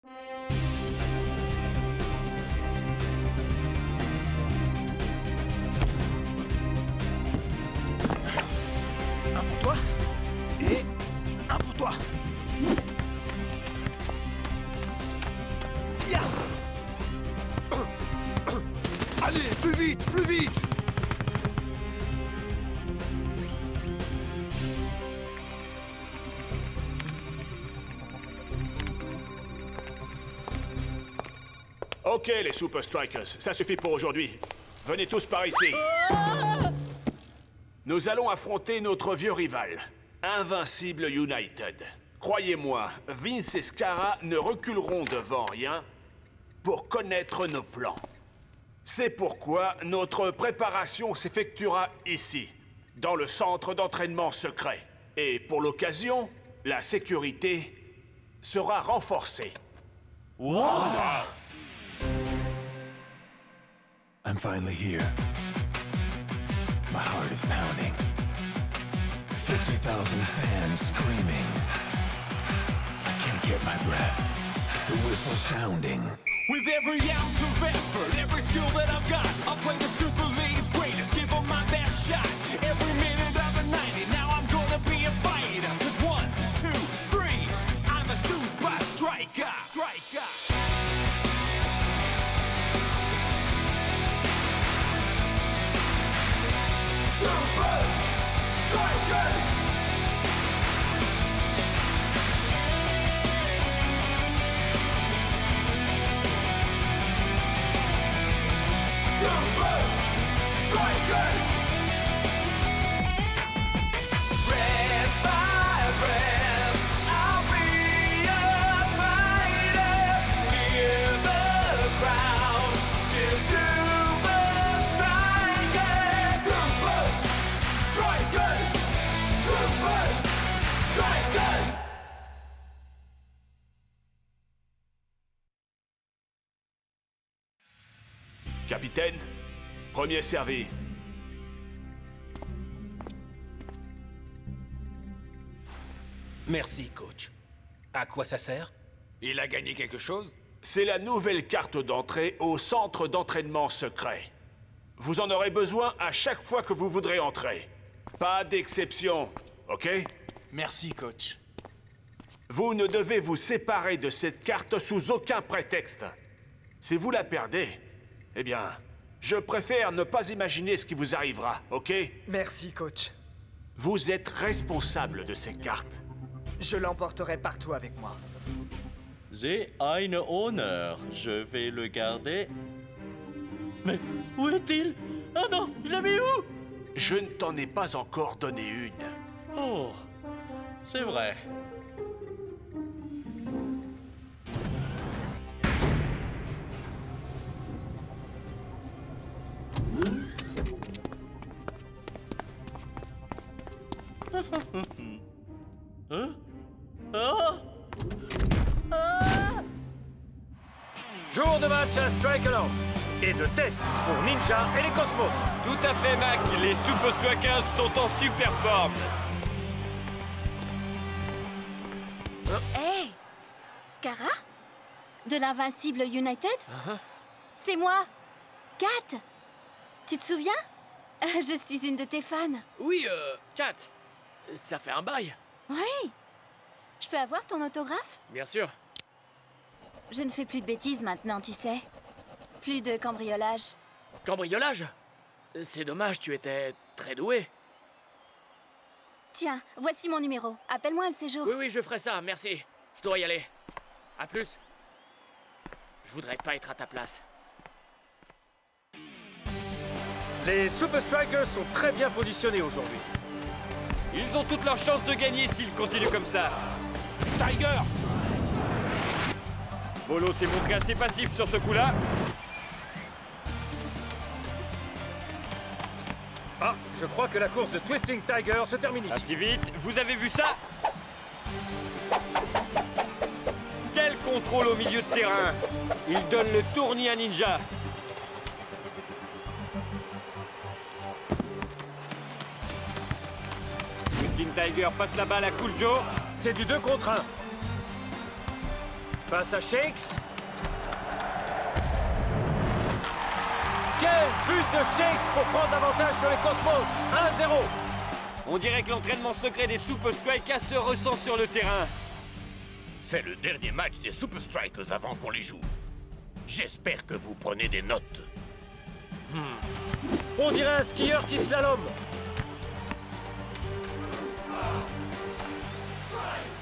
Un pour toi. Et un pour toi. Ya! Allez, plus vite, plus vite! Ok, les Super Strikers, ça suffit pour aujourd'hui. Venez tous par ici. Nous allons affronter notre vieux rival, Invincible United. Croyez-moi, Vince et Scara ne reculeront devant rien pour connaître nos plans. C'est pourquoi notre préparation s'effectuera ici, dans le centre d'entraînement secret. Et pour l'occasion, la sécurité sera renforcée. I'm finally here. My heart is pounding. 50,000 fans screaming. I can't get my breath. The whistle sounding. With every ounce of effort, every skill that I've got, I'll play the Super League's greatest, give them my best shot. Every minute of the 90, now I'm gonna be a fighter. 'Cause 1, 2, 3, I'm a super striker. Super Strikers! Super Strikers! Breath by breath, I'll be a fighter. Hear the crowd, cheer Super Strikers! Super Strikers! Super Strikers! Capitaine, premier servi. Merci, coach. À quoi ça sert? Il a gagné quelque chose? C'est la nouvelle carte d'entrée au centre d'entraînement secret. Vous en aurez besoin à chaque fois que vous voudrez entrer. Pas d'exception, ok? Merci, coach. Vous ne devez vous séparer de cette carte sous aucun prétexte. Si vous la perdez, eh bien, je préfère ne pas imaginer ce qui vous arrivera, ok? Merci, coach. Vous êtes responsable de ces cartes. Je l'emporterai partout avec moi. J'ai un honneur. Je vais le garder. Mais où est-il? Oh non, je l'ai mis où? Je ne t'en ai pas encore donné une. Oh, c'est vrai. Hein? Ah! Jour de match à Strikeland et de test pour Ninja et les Cosmos. Tout à fait, Mac. Les Super Strikers sont en super forme. Hey, Scara? De l'Invincible United? C'est moi, Kat. Tu te souviens? Je suis une de tes fans. Oui, Kat. Ça fait un bail. Oui. Je peux avoir ton autographe? Bien sûr. Je ne fais plus de bêtises maintenant, tu sais. Plus de cambriolage. Cambriolage? C'est dommage, tu étais très doué. Tiens, voici mon numéro. Appelle-moi un de ces jours. Oui, je ferai ça, merci. Je dois y aller. À plus. Je voudrais pas être à ta place. Les Super Strikers sont très bien positionnés aujourd'hui. Ils ont toutes leurs chances de gagner s'ils continuent comme ça. Tiger! Bolo s'est montré assez passif sur ce coup-là. Ah, je crois que la course de Twisting Tiger se termine ici. Assez vite, vous avez vu ça? Quel contrôle au milieu de terrain! Il donne le tournis à Ninja. Twisting Tiger passe la balle à Cool Joe. C'est du 2 contre 1. Passe à Shakes. Quel but de Shakes pour prendre l'avantage sur les Cosmos. 1-0. On dirait que l'entraînement secret des Super Strikers se ressent sur le terrain. C'est le dernier match des Super Strikers avant qu'on les joue. J'espère que vous prenez des notes. On dirait un skieur qui slalome.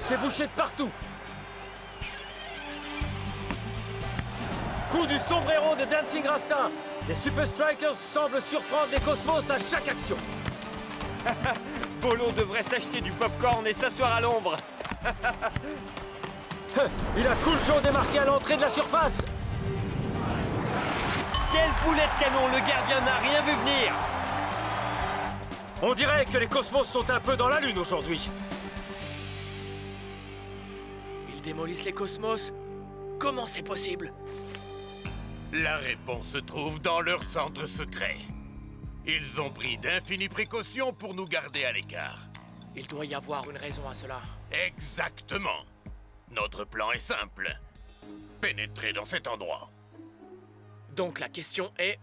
C'est bouché de partout. Coup du sombrero de Dancing Rasta. Les Super Strikers semblent surprendre les Cosmos à chaque action. Bolo devrait s'acheter du popcorn et s'asseoir à l'ombre. Il a Cool Joe démarqué à l'entrée de la surface. Quel boulet de canon, le gardien n'a rien vu venir. On dirait que les Cosmos sont un peu dans la lune aujourd'hui. Ils démolissent les Cosmos? Comment c'est possible? La réponse se trouve dans leur centre secret. Ils ont pris d'infinies précautions pour nous garder à l'écart. Il doit y avoir une raison à cela. Exactement. Notre plan est simple. Pénétrer dans cet endroit. Donc la question est,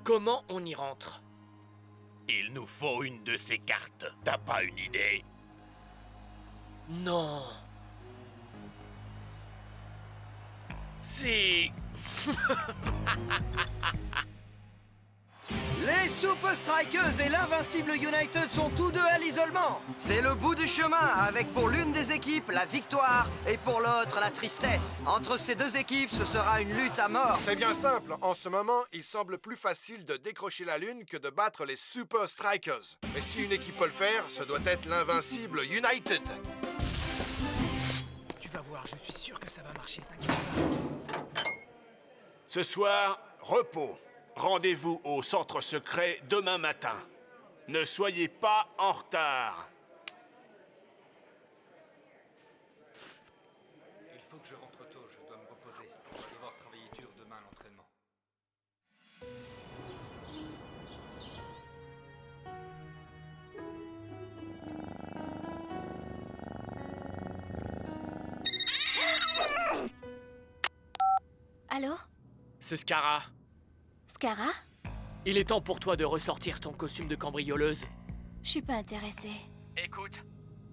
comment on y rentre? Il nous faut une de ces cartes. T'as pas une idée? Non. Si. Les Super Strikers et l'Invincible United sont tous deux à l'isolement. C'est le bout du chemin, avec pour l'une des équipes la victoire et pour l'autre la tristesse. Entre ces deux équipes, ce sera une lutte à mort. C'est bien simple. En ce moment, il semble plus facile de décrocher la Lune que de battre les Super Strikers. Mais si une équipe peut le faire, ce doit être l'Invincible United. Tu vas voir, je suis sûr que ça va marcher, t'inquiète pas. Ce soir, repos. Rendez-vous au centre secret demain matin. Ne soyez pas en retard. Il faut que je rentre tôt, je dois me reposer. Je vais devoir travailler dur demain à l'entraînement. Allô? C'est Scara. Scara? Il est temps pour toi de ressortir ton costume de cambrioleuse. Je suis pas intéressée. Écoute,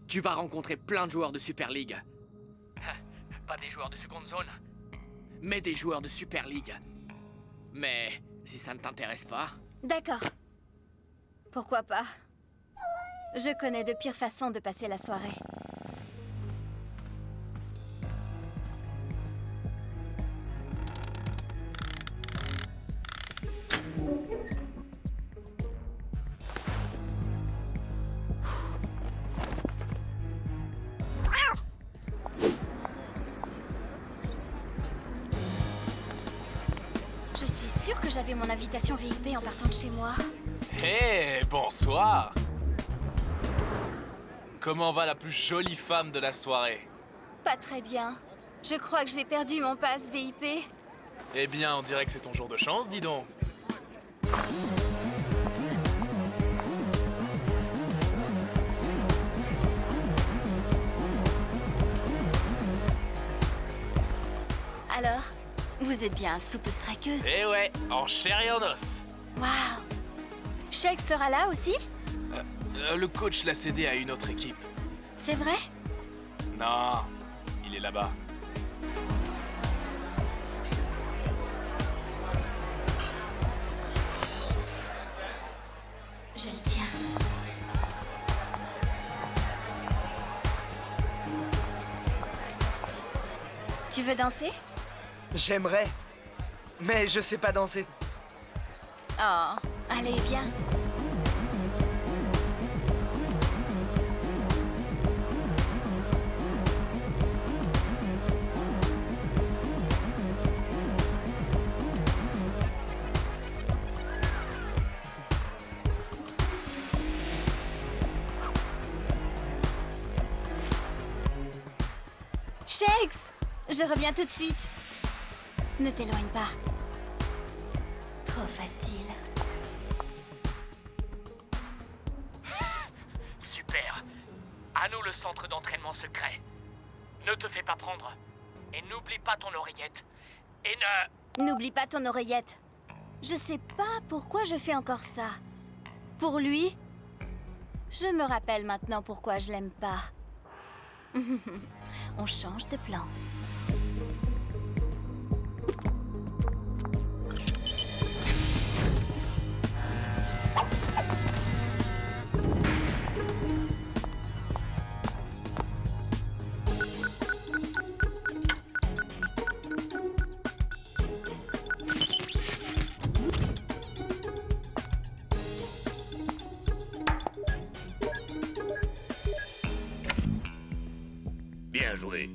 tu vas rencontrer plein de joueurs de Super League. Pas des joueurs de seconde zone, mais des joueurs de Super League. Mais si ça ne t'intéresse pas... D'accord. Pourquoi pas? Je connais de pires façons de passer la soirée. Je suis sûre que j'avais mon invitation VIP en partant de chez moi. Hé, bonsoir. Comment va la plus jolie femme de la soirée? Pas très bien. Je crois que j'ai perdu mon pass VIP. Eh bien, on dirait que c'est ton jour de chance, dis donc. Alors, vous êtes bien Super Strikeuse? Eh ouais, en chair et en os. Waouh! Shake sera là aussi? Le coach l'a cédé à une autre équipe. C'est vrai? Non, il est là-bas. Je le tiens. Tu veux danser? J'aimerais, mais je sais pas danser. Oh, allez, viens. Shakes! Je reviens tout de suite. Ne t'éloigne pas. Trop facile. Super. À nous le centre d'entraînement secret. Ne te fais pas prendre. Et n'oublie pas ton oreillette. Et N'oublie pas ton oreillette. Je sais pas pourquoi je fais encore ça. Pour lui, je me rappelle maintenant pourquoi je l'aime pas. On change de plan. Bien joué.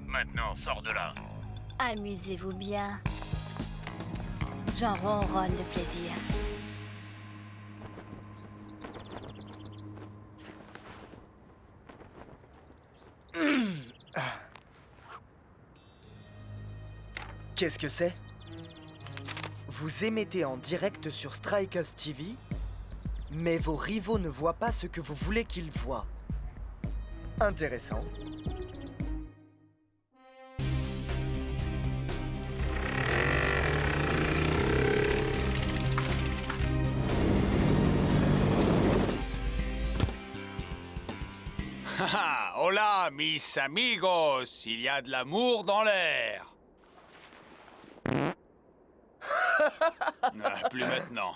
Maintenant, sors de là. Amusez-vous bien. J'en ronronne de plaisir. Qu'est-ce que c'est? Vous émettez en direct sur Strikers TV, mais vos rivaux ne voient pas ce que vous voulez qu'ils voient. Intéressant. Hola, mis amigos, il y a de l'amour dans l'air. Plus maintenant.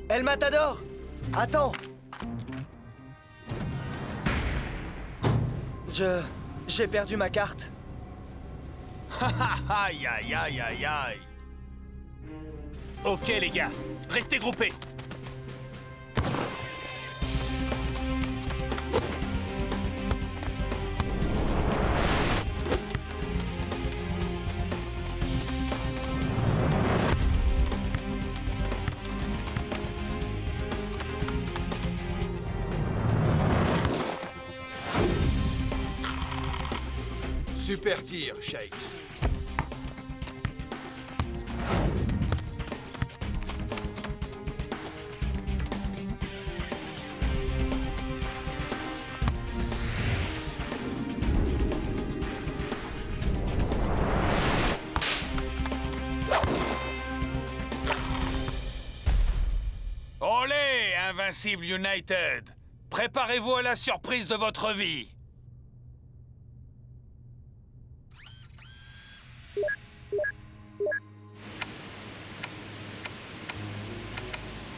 El Matador! Attends! J'ai perdu ma carte. Aïe, aïe, aïe, aïe, aïe. Ok les gars, restez groupés. Super tir, Shakes. Olé, Invincible United! Préparez-vous à la surprise de votre vie!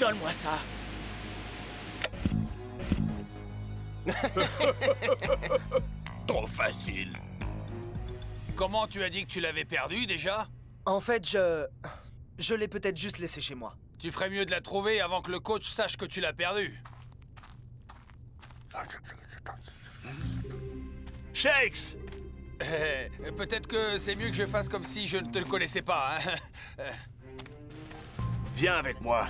donne-moi ça. Trop facile. Comment tu as dit que tu l'avais perdu déjà? En fait, je l'ai peut-être juste laissé chez moi. Tu ferais mieux de la trouver avant que le coach sache que tu l'as perdu. Shakes! Peut-être que c'est mieux que je fasse comme si je ne te le connaissais pas, hein. Viens avec moi.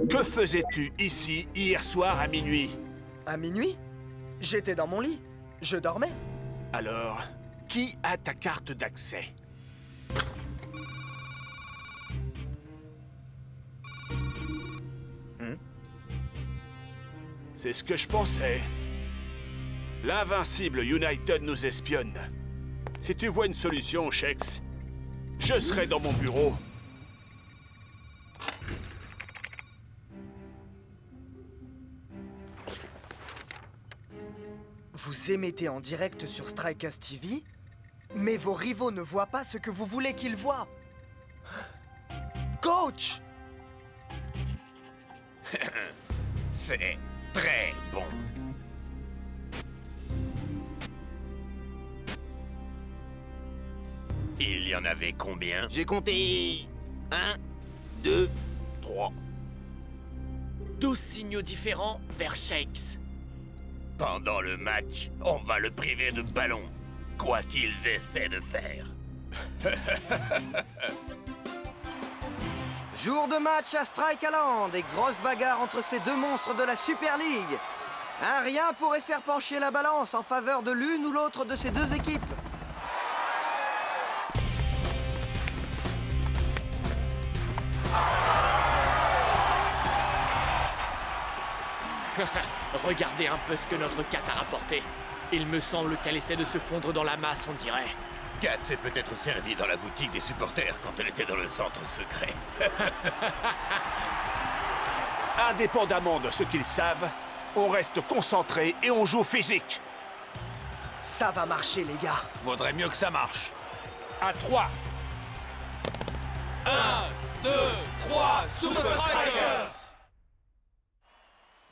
Que faisais-tu ici hier soir à minuit? À minuit? J'étais dans mon lit. Je dormais. Alors, qui a ta carte d'accès? C'est ce que je pensais. L'Invincible United nous espionne. Si tu vois une solution, Shakes, je serai dans mon bureau. Vous émettez en direct sur Strikers TV, mais vos rivaux ne voient pas ce que vous voulez qu'ils voient. Coach! C'est très bon. Il y en avait combien? J'ai compté... 1, 2, 3. 12 signaux différents vers Shakes. Pendant le match, on va le priver de ballon, quoi qu'ils essaient de faire. Jour de match à Strikeland et grosse bagarre entre ces deux monstres de la Super League. Un rien pourrait faire pencher la balance en faveur de l'une ou l'autre de ces deux équipes. Regardez un peu ce que notre Kat a rapporté. Il me semble qu'elle essaie de se fondre dans la masse, on dirait. Kat s'est peut-être servie dans la boutique des supporters quand elle était dans le centre secret. Indépendamment de ce qu'ils savent, on reste concentré et on joue physique. Ça va marcher, les gars. Vaudrait mieux que ça marche. À 3. 1, 2, 3, Super Strikers!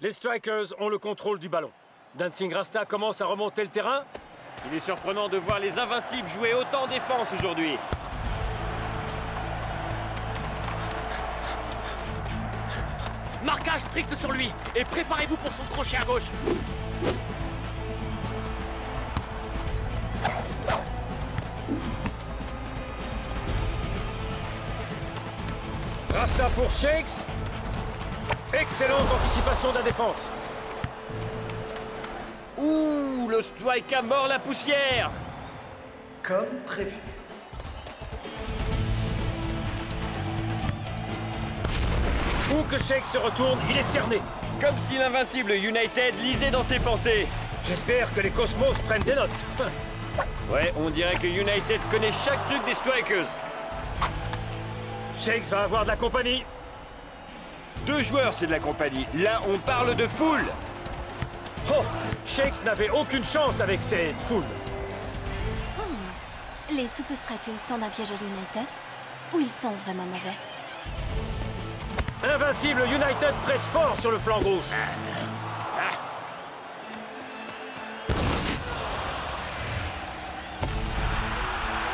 Les Strikers ont le contrôle du ballon. Dancing Rasta commence à remonter le terrain. Il est surprenant de voir les Invincibles jouer autant défense aujourd'hui. Marquage strict sur lui et préparez-vous pour son crochet à gauche. Rasta pour Shakes. Excellente anticipation de la défense. Ouh, le Striker mord la poussière. Comme prévu. Où que Shakes se retourne, il est cerné. Comme si l'invincible United lisait dans ses pensées. J'espère que les Cosmos prennent des notes. Ouais, on dirait que United connaît chaque truc des Strikers. Shakes va avoir de la compagnie. 2 joueurs, c'est de la compagnie. Là, on parle de foule. Oh, Shakes n'avait aucune chance avec cette foule. Les Super Strikers tendent un piège à United, ou ils sont vraiment mauvais? Invincible United presse fort sur le flanc gauche.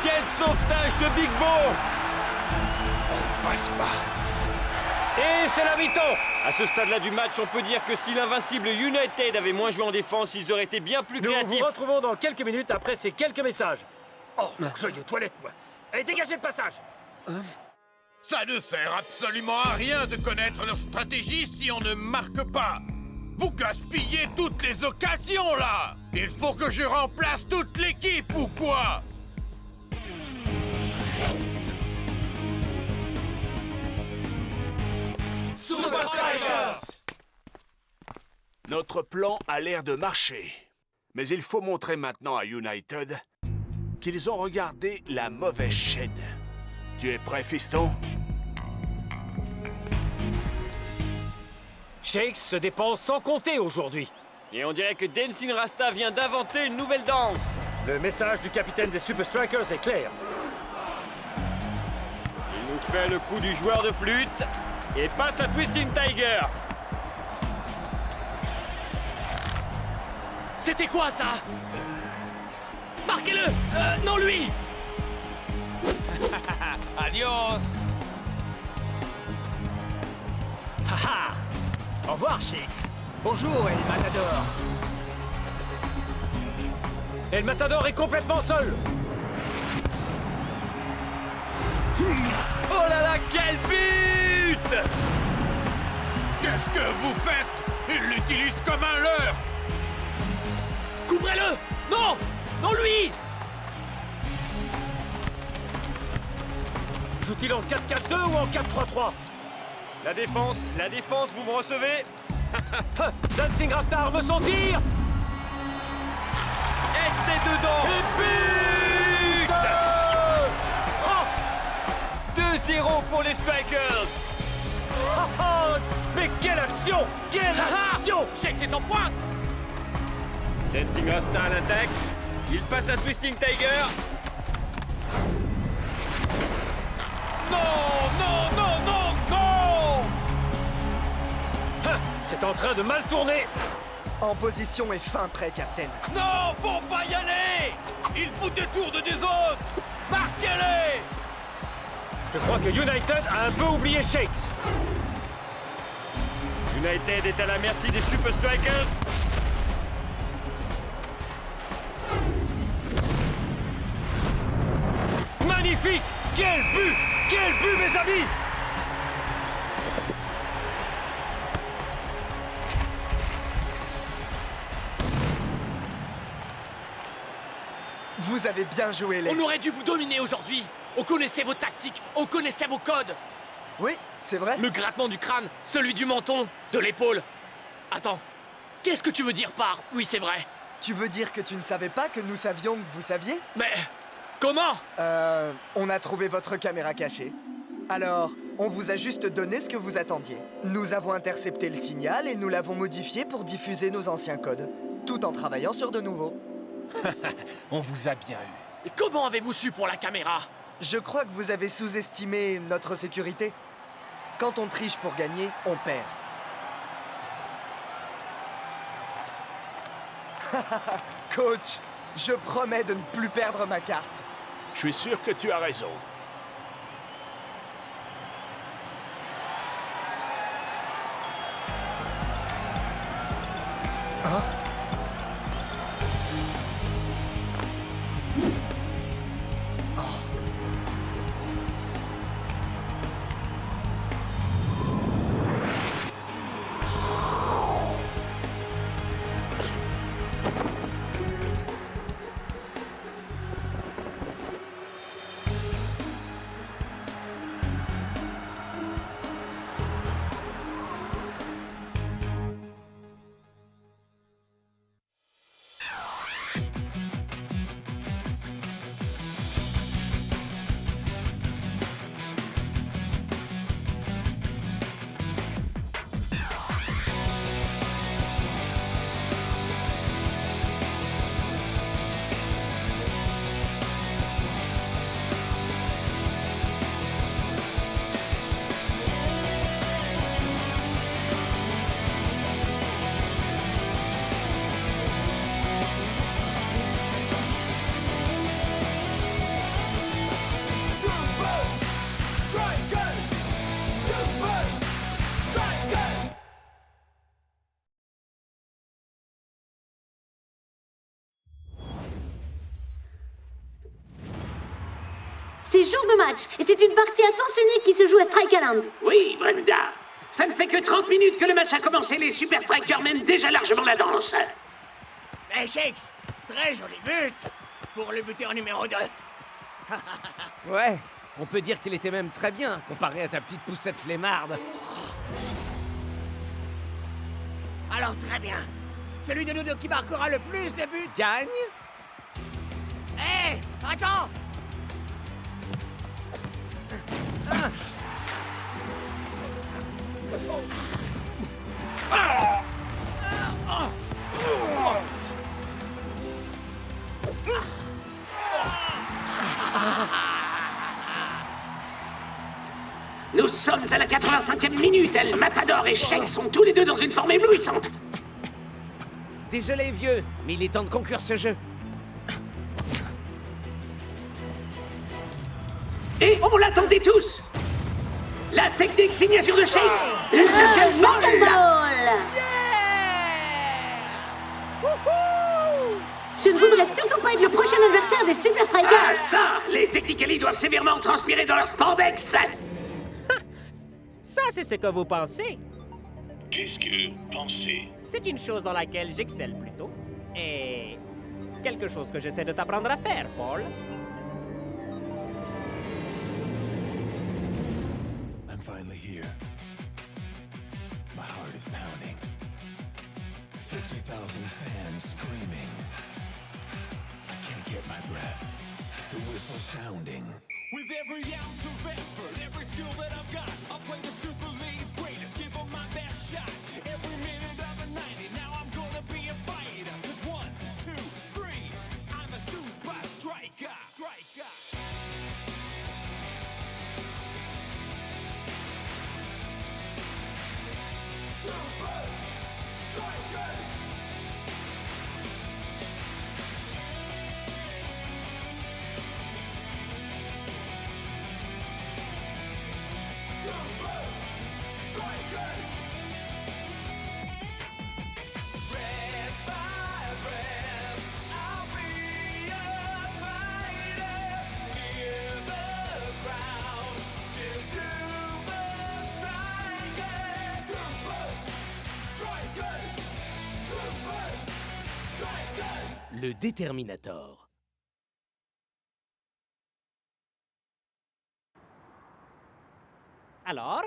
Quel sauvetage de Big Bo! Passe pas. Et c'est la mi-temps. À ce stade-là du match, on peut dire que si l'invincible United avait moins joué en défense, ils auraient été bien plus Nous créatifs. vous retrouvons dans quelques minutes après ces quelques messages. Oh, faut que j'aille aux toilettes, moi. Allez, dégagez le passage. Ça ne sert absolument à rien de connaître leur stratégie si on ne marque pas. Vous gaspillez toutes les occasions, là. Il faut que je remplace toute l'équipe ou quoi? Super Strikers! Notre plan a l'air de marcher. Mais il faut montrer maintenant à United qu'ils ont regardé la mauvaise chaîne. Tu es prêt, fiston? Shakes se dépense sans compter aujourd'hui. Et on dirait que Dancing Rasta vient d'inventer une nouvelle danse. Le message du capitaine des Super Strikers est clair. Il nous fait le coup du joueur de flûte et passe à Twisting Tiger. C'était quoi ça? Marquez-le! Non lui! Adios! Haha! Au revoir, Shakes. Bonjour, El Matador. El Matador est complètement seul. Oh là là, quel but! Qu'est-ce que vous faites? Il l'utilise comme un leurre. Couvrez-le! Non! Non lui! Joue-t-il en 4-4-2 ou en 4-3-3? La défense, vous me recevez? Dancing Rasta arme son tir. Et c'est dedans! Et but! Oh! 2-0 pour les Strikers! Mais quelle action! Quelle action! Shakes est en pointe! Dancing Rasta à l'attaque. Il passe à Twisting Tiger. Non, non, non, non, non! C'est en train de mal tourner. En position et fin prêt, Captain. Non, faut pas y aller! Il fout des tours de des autres! Marquez-les! Je crois que United a un peu oublié Shakes. United est à la merci des Super Strikers. Magnifique! Quel but! Quel but, mes amis! Vous avez bien joué, les... On aurait dû vous dominer aujourd'hui. On connaissait vos tactiques, on connaissait vos codes. Oui, c'est vrai. Le grattement du crâne, celui du menton, de l'épaule. Attends, Qu'est-ce que tu veux dire par « oui, c'est vrai » ? Tu veux dire que tu ne savais pas que nous savions que vous saviez? Mais comment? On a trouvé votre caméra cachée. Alors, on vous a juste donné ce que vous attendiez. Nous avons intercepté le signal et nous l'avons modifié pour diffuser nos anciens codes, tout en travaillant sur de nouveaux. On vous a bien eu. Et comment avez-vous su pour la caméra? Je crois que vous avez sous-estimé notre sécurité. Quand on triche pour gagner, on perd. Coach, je promets de ne plus perdre ma carte. Je suis sûr que tu as raison. Hein? C'est jour de match, et c'est une partie à sens unique qui se joue à Strike Island. Oui, Brenda. Ça ne fait que 30 minutes que le match a commencé, les Super Strikers mènent déjà largement la danse. Hey, Shakes, très joli but pour le buteur numéro 2. Ouais, on peut dire qu'il était même très bien, comparé à ta petite poussette flemmarde. Alors très bien. Celui de nous deux qui marquera le plus de buts gagne. Hé, attends. Nous sommes à la 85e minute. El Matador et Shake sont tous les deux dans une forme éblouissante. Désolé, vieux, mais il est temps de conclure ce jeu. Et on l'attendait tous. La technique signature de Shakes. Le Knuckleball. Je ne voudrais surtout pas être le prochain adversaire des Super Strikers. Ah ça, les Technically doivent sévèrement transpirer dans leur spandex. Ça, c'est ce que vous pensez. Qu'est-ce que penser? C'est une chose dans laquelle j'excelle plutôt. Et quelque chose que j'essaie de t'apprendre à faire, Paul. I'm finally here. My heart is pounding. 50,000 fans screaming. I can't get my breath. The whistle sounding. With every ounce of effort, every skill that I've got, I'll play the Super League's greatest, give them my best shot. Every minute of the 90, now I'm gonna be a fighter. 'Cause 1, 2, 3, I'm a super striker. Super Strikers! Super Strikers! Red by red, I'll be a fighter. Hear the crowd cheer Super Strikers! Super Strikers! Super Strikers! Le Déterminator. Alors,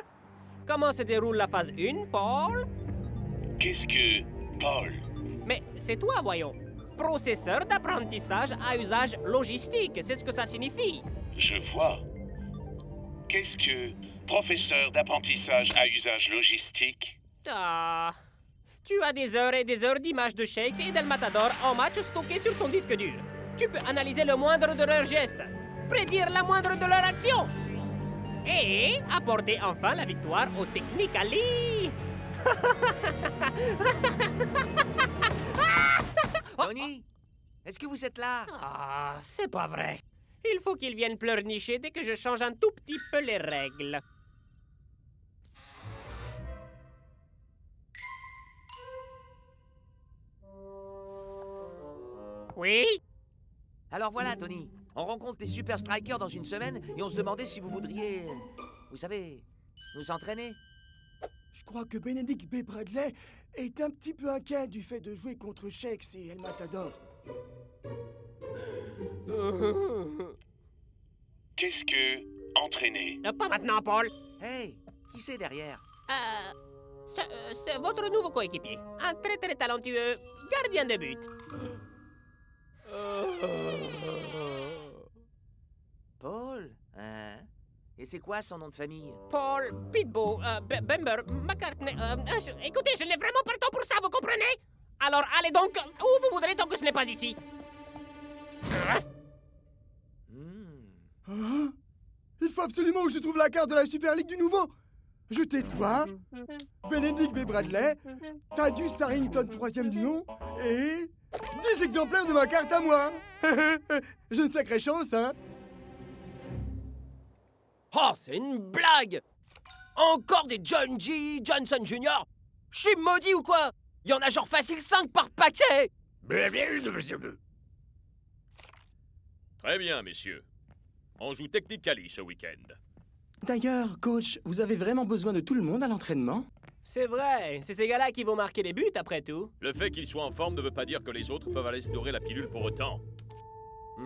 comment se déroule la phase 1, Paul? Qu'est-ce que Paul. Mais c'est toi, voyons. Processeur d'apprentissage à usage logistique, c'est ce que ça signifie. Je vois. Qu'est-ce que professeur d'apprentissage à usage logistique? Ah. Tu as des heures et des heures d'images de Shakes et d'El Matador en match stockées sur ton disque dur. Tu peux analyser le moindre de leurs gestes, prédire la moindre de leurs actions et apporter enfin la victoire au Technically. Tony, est-ce que vous êtes là? Ah, c'est pas vrai. Il faut qu'ils viennent pleurnicher dès que je change un tout petit peu les règles. Oui? Alors voilà, Tony. On rencontre les Super Strikers dans une semaine et on se demandait si vous voudriez, vous savez, nous entraîner. Je crois que Benedict B. Bradley est un petit peu inquiet du fait de jouer contre Shakes et El Matador. Qu'est-ce que entraîner? Pas maintenant, Paul. Hey, qui c'est derrière? C'est votre nouveau coéquipier. Un très très talentueux gardien de but. Paul? Hein? Et c'est quoi son nom de famille? Paul, Pitbull, Bember, McCartney... écoutez, je n'ai vraiment pas le temps pour ça, vous comprenez? Alors allez donc où vous voudrez tant que ce n'est pas ici. Hein? Il faut absolument que je trouve la carte de la Super League du nouveau. Je tais-toi, Benedict B. Bradley, Thaddeus Tarrington 3e du nom, et 10 exemplaires de ma carte à moi. J'ai une sacrée chance, hein? Oh, c'est une blague! Encore des John G. Johnson Jr. Je suis maudit ou quoi? Il y en a genre facile 5 par paquet! Très bien, messieurs. On joue Technically ce week-end. D'ailleurs, coach, vous avez vraiment besoin de tout le monde à l'entraînement? C'est vrai, c'est ces gars-là qui vont marquer des buts après tout. Le fait qu'ils soient en forme ne veut pas dire que les autres peuvent aller se dorer la pilule pour autant.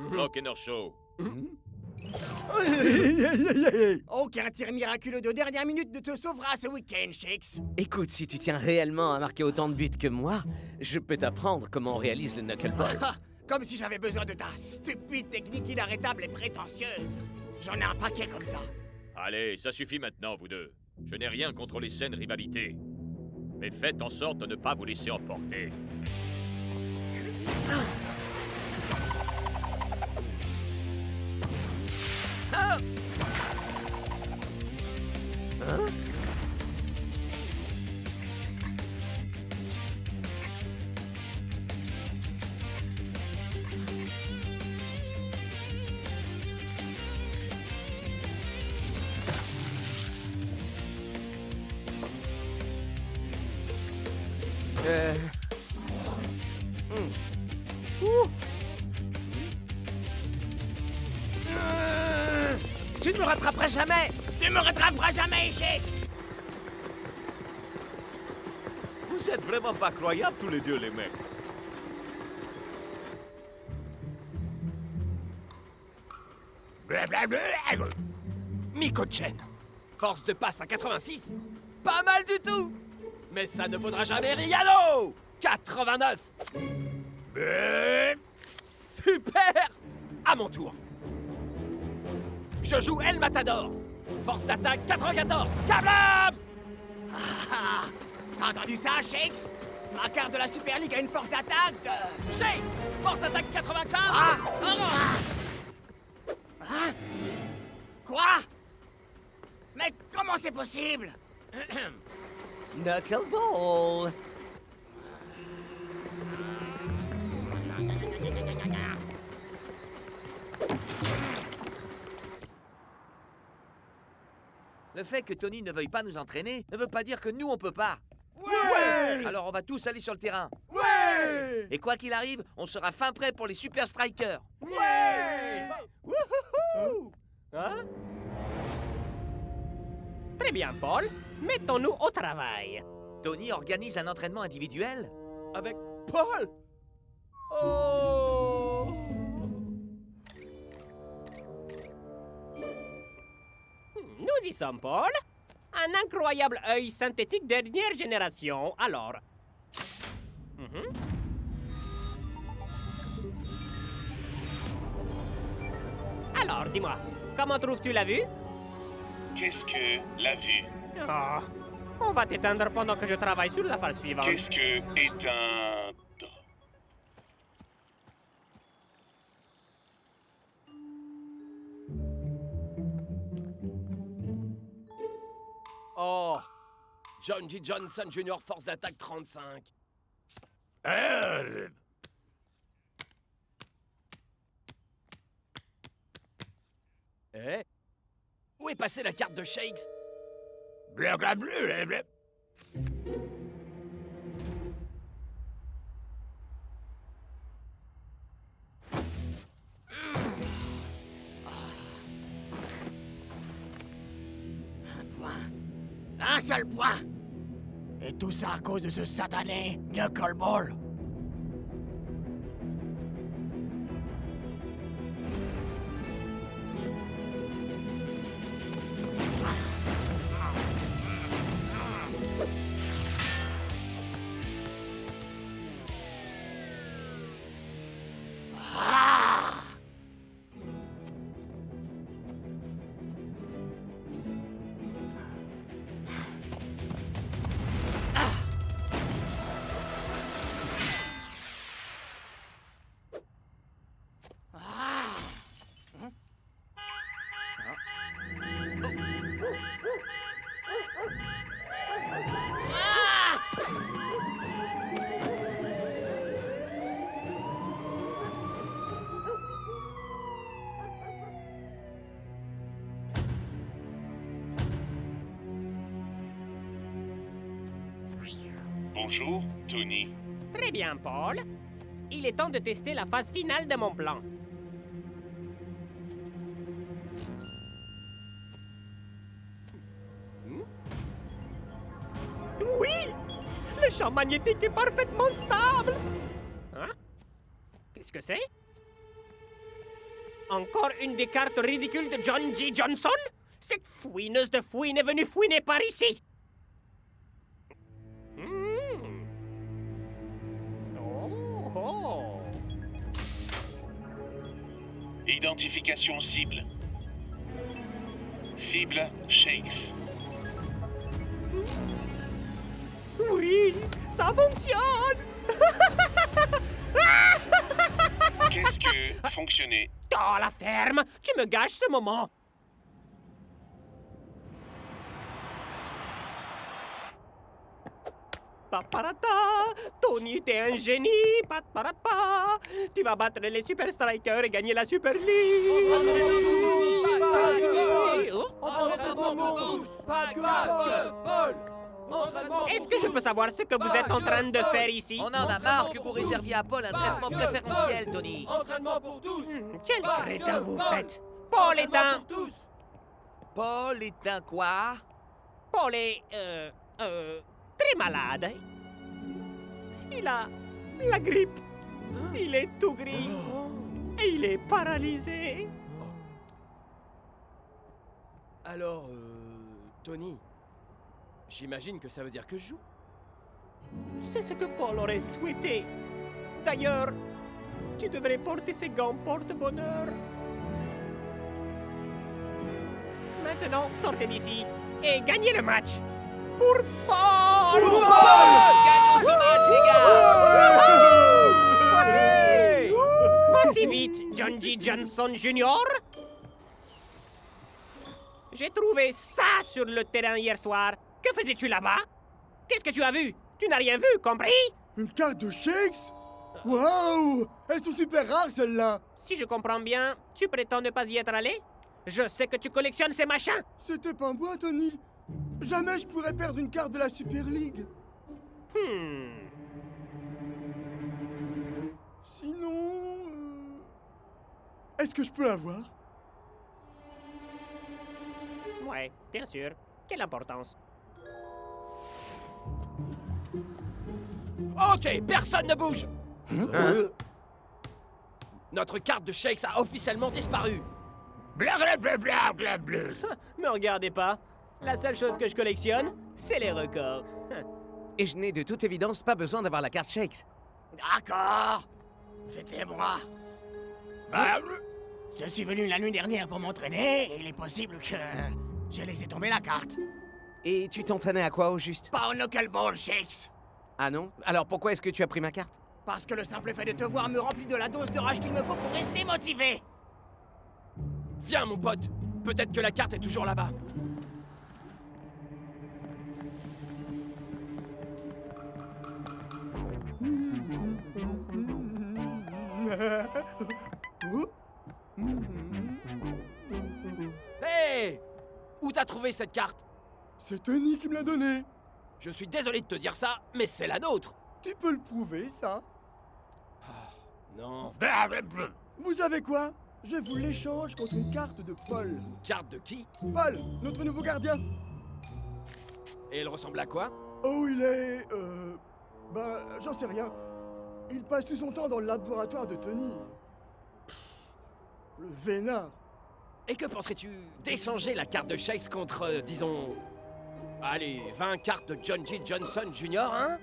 Block and show. Aucun tir miraculeux de dernière minute ne te sauvera ce week-end, Shakes. Écoute, si tu tiens réellement à marquer autant de buts que moi, je peux t'apprendre comment on réalise le knuckleball. Comme si j'avais besoin de ta stupide technique inarrêtable et prétentieuse. J'en ai un paquet comme ça. Allez, ça suffit maintenant, vous deux. Je n'ai rien contre les saines rivalités. Mais faites en sorte de ne pas vous laisser emporter. Hein? Tu ne me rattraperas jamais! Tu me rattraperas jamais, Shakes! Vous êtes vraiment pas croyables tous les deux, les mecs. Miko-chen. Force de passe à 86. Pas mal du tout! Mais ça ne vaudra jamais Riano! 89. Super! À mon tour. Je joue El Matador. Force d'attaque 94. Kablam! T'as entendu ça, Shakes? Ma carte de la Super League a une force d'attaque de... Shakes! Force d'attaque 95. Quoi? Mais comment c'est possible? Knuckleball. Le fait que Tony ne veuille pas nous entraîner ne veut pas dire que nous on peut pas. Ouais! Alors on va tous aller sur le terrain. Ouais! Et quoi qu'il arrive, on sera fin prêt pour les Super Strikers. Ouais! Wouhou! Hein? Très bien, Paul. Mettons-nous au travail. Tony organise un entraînement individuel avec Paul. Oh! Nous y sommes, Paul. Un incroyable œil synthétique dernière génération. Alors, Alors, dis-moi, comment trouves-tu la vue? Qu'est-ce que la vue? Oh, on va t'éteindre pendant que je travaille sur la phase suivante. Qu'est-ce que éteindre? Oh, John G. Johnson Jr. force d'attaque 35. Eh? Où est passée la carte de Shakes? Blablabla. Un seul point. Et tout ça à cause de ce satané Knuckleball. Bonjour, Tony. Très bien, Paul. Il est temps de tester la phase finale de mon plan. Oui! Le champ magnétique est parfaitement stable! Hein? Qu'est-ce que c'est? Encore une des cartes ridicules de John G. Johnson? Cette fouineuse de fouine est venue fouiner par ici! Identification cible. Cible Shakes. Oui, ça fonctionne! Qu'est-ce que fonctionner? Oh, la ferme! Tu me gâches ce moment! Paparata! Tony, t'es un génie! Paparapa! Tu vas battre les Super Strikers et gagner la Super League! Est-ce que je peux savoir ce que vous êtes en train de faire ici? On en a marre que vous réserviez à Paul un traitement préférentiel, Tony. Entraînement pour tous. Quel crétin vous faites? Paul est un... Paul est un quoi? Paul est... très malade. Il a la grippe. Il est tout gris. Et il est paralysé. Alors, Tony, j'imagine que ça veut dire que je joue. C'est ce que Paul aurait souhaité. D'ailleurs, tu devrais porter ces gants porte-bonheur. Maintenant, sortez d'ici et gagnez le match. Pour Paul! Pour Paul! Gagnons ce match, les gars! Pas si vite, John G. Johnson Jr. J'ai trouvé ça sur le terrain hier soir. Que faisais-tu là-bas? Qu'est-ce que tu as vu? Tu n'as rien vu, compris? Une carte de Shakes? Waouh! Elles sont super rares, celles-là! Si je comprends bien, tu prétends ne pas y être allé? Je sais que tu collectionnes ces machins! C'était pas moi, Tony! Jamais je pourrais perdre une carte de la Super League! Sinon... Est-ce que je peux l'avoir? Ouais, bien sûr. Quelle importance? Ok, personne ne bouge. Notre carte de Shakes a officiellement disparu. Me regardez pas. La seule chose que je collectionne, c'est les records. Et je n'ai de toute évidence pas besoin d'avoir la carte Shakes. D'accord. C'était moi. Je suis venu la nuit dernière pour m'entraîner et il est possible que j'ai laissé tomber la carte. Et tu t'entraînais à quoi au juste? Pas au knuckleball, Shakes. Ah non? Alors pourquoi est-ce que tu as pris ma carte? Parce que le simple fait de te voir me remplit de la dose de rage qu'il me faut pour rester motivé. Viens, mon pote. Peut-être que la carte est toujours là-bas. Hé! Où t'as trouvé cette carte? C'est Tony qui me l'a donnée. Je suis désolé de te dire ça, mais c'est la nôtre. Tu peux le prouver, ça? Non. Vous savez quoi? Je vous l'échange contre une carte de Paul. Une carte de qui? Paul, notre nouveau gardien. Et elle ressemble à quoi? Oh, il est... j'en sais rien. Il passe tout son temps dans le laboratoire de Tony. Le vénard. Et que penserais-tu d'échanger la carte de Shakes contre, disons... Allez, 20 cartes de John G. Johnson Jr., hein?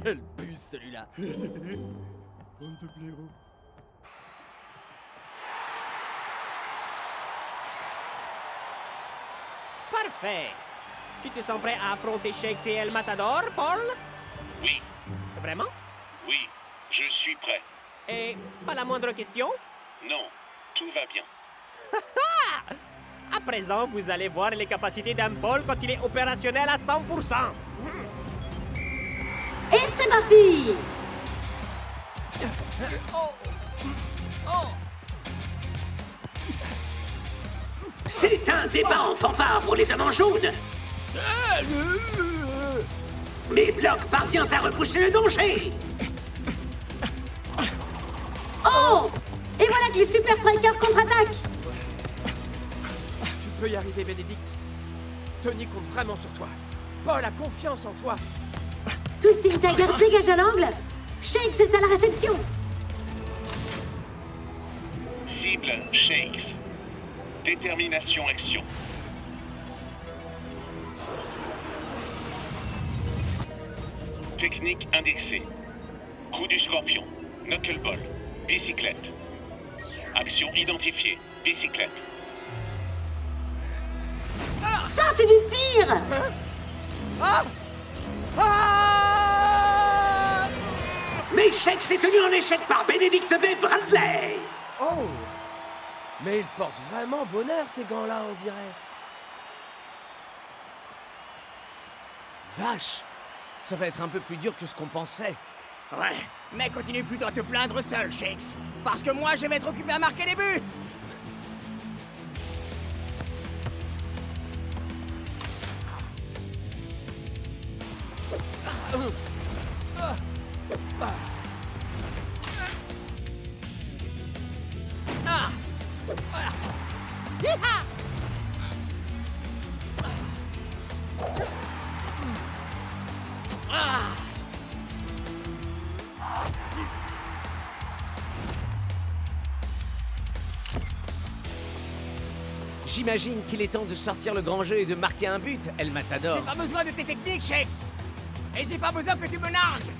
Quel bus, celui-là. Bande de blaireaux. Parfait. Tu te sens prêt à affronter Shakes et El Matador, Paul? Oui, Vraiment? oui, je suis prêt. Et pas la moindre question? Non, tout va bien. À présent, vous allez voir les capacités d'un Paul quand il est opérationnel à 100%. Et c'est parti! C'est un débat en fanfare pour les amants jaunes. Mais Block parvient à repousser le danger. Oh! Et voilà que les Super Strikers contre-attaquent! Tu peux y arriver, Bénédicte. Tony compte vraiment sur toi. Paul a confiance en toi. Twisting Tiger dégage à l'angle. Shakes est à la réception. Cible Shakes. Détermination action. Technique indexée. Coup du scorpion. Knuckleball. Bicyclette. Action identifiée. Bicyclette. Ça, c'est du tir! Mais Shakes est tenu en échec par Benedict B. Bradley. Oh! Mais ils portent vraiment bonheur, ces gants-là, on dirait. Vache! Ça va être un peu plus dur que ce qu'on pensait. Ouais, mais continue plutôt à te plaindre seul, Shakes. Parce que moi, je vais être occupé à marquer des buts. J'imagine qu'il est temps de sortir le grand jeu et de marquer un but, El Matador. J'ai pas besoin de tes techniques, Shakes. Et j'ai pas besoin que tu me nargues.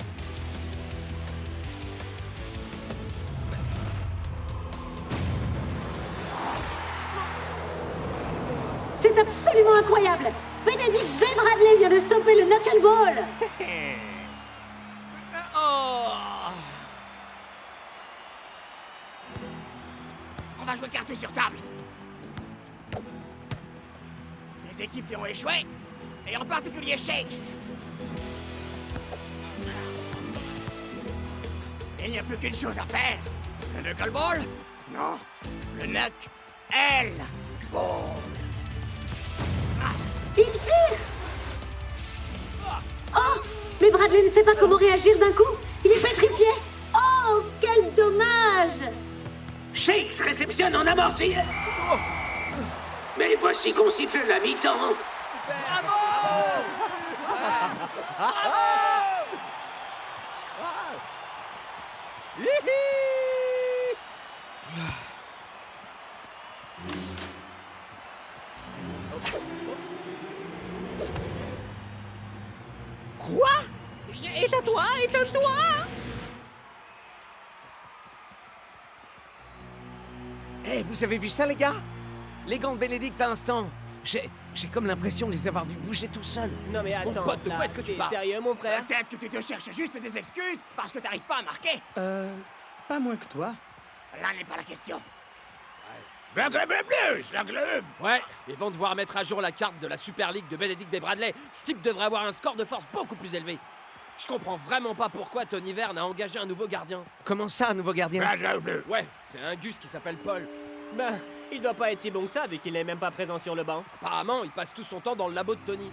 C'est absolument incroyable! Benedict B. Bradley vient de stopper le knuckleball! On va jouer carte sur table. Des équipes qui ont échoué, et en particulier Shakes. Il n'y a plus qu'une chose à faire. Le knuckleball? Non, le knuck-L-ball. Il tire! Oh! Mais Bradley ne sait pas comment réagir d'un coup! Il est pétrifié! Oh! Quel dommage! Shakes réceptionne en amorti. Mais voici qu'on siffle la mi-temps. Éteins-toi, éteins-toi! Eh, vous avez vu ça, les gars? Les gants de Bénédicte à l'instant. J'ai comme l'impression de les avoir vus bouger tout seuls. Non mais attends, Mon pote, de quoi là, est-ce que tu t'es parles? sérieux, mon frère? Peut-être que tu te cherches juste des excuses parce que t'arrives pas à marquer. Pas moins que toi. Là n'est pas la question. Ouais, ils vont devoir mettre à jour la carte de la Super League de Benedict B. Bradley. Ce type devrait avoir un score de force beaucoup plus élevé. Je comprends vraiment pas pourquoi Tony Verne a engagé un nouveau gardien. Comment ça, un nouveau gardien? Ouais, c'est un Gus qui s'appelle Paul. Ben, il doit pas être si bon que ça vu qu'il n'est même pas présent sur le banc. Apparemment, il passe tout son temps dans le labo de Tony.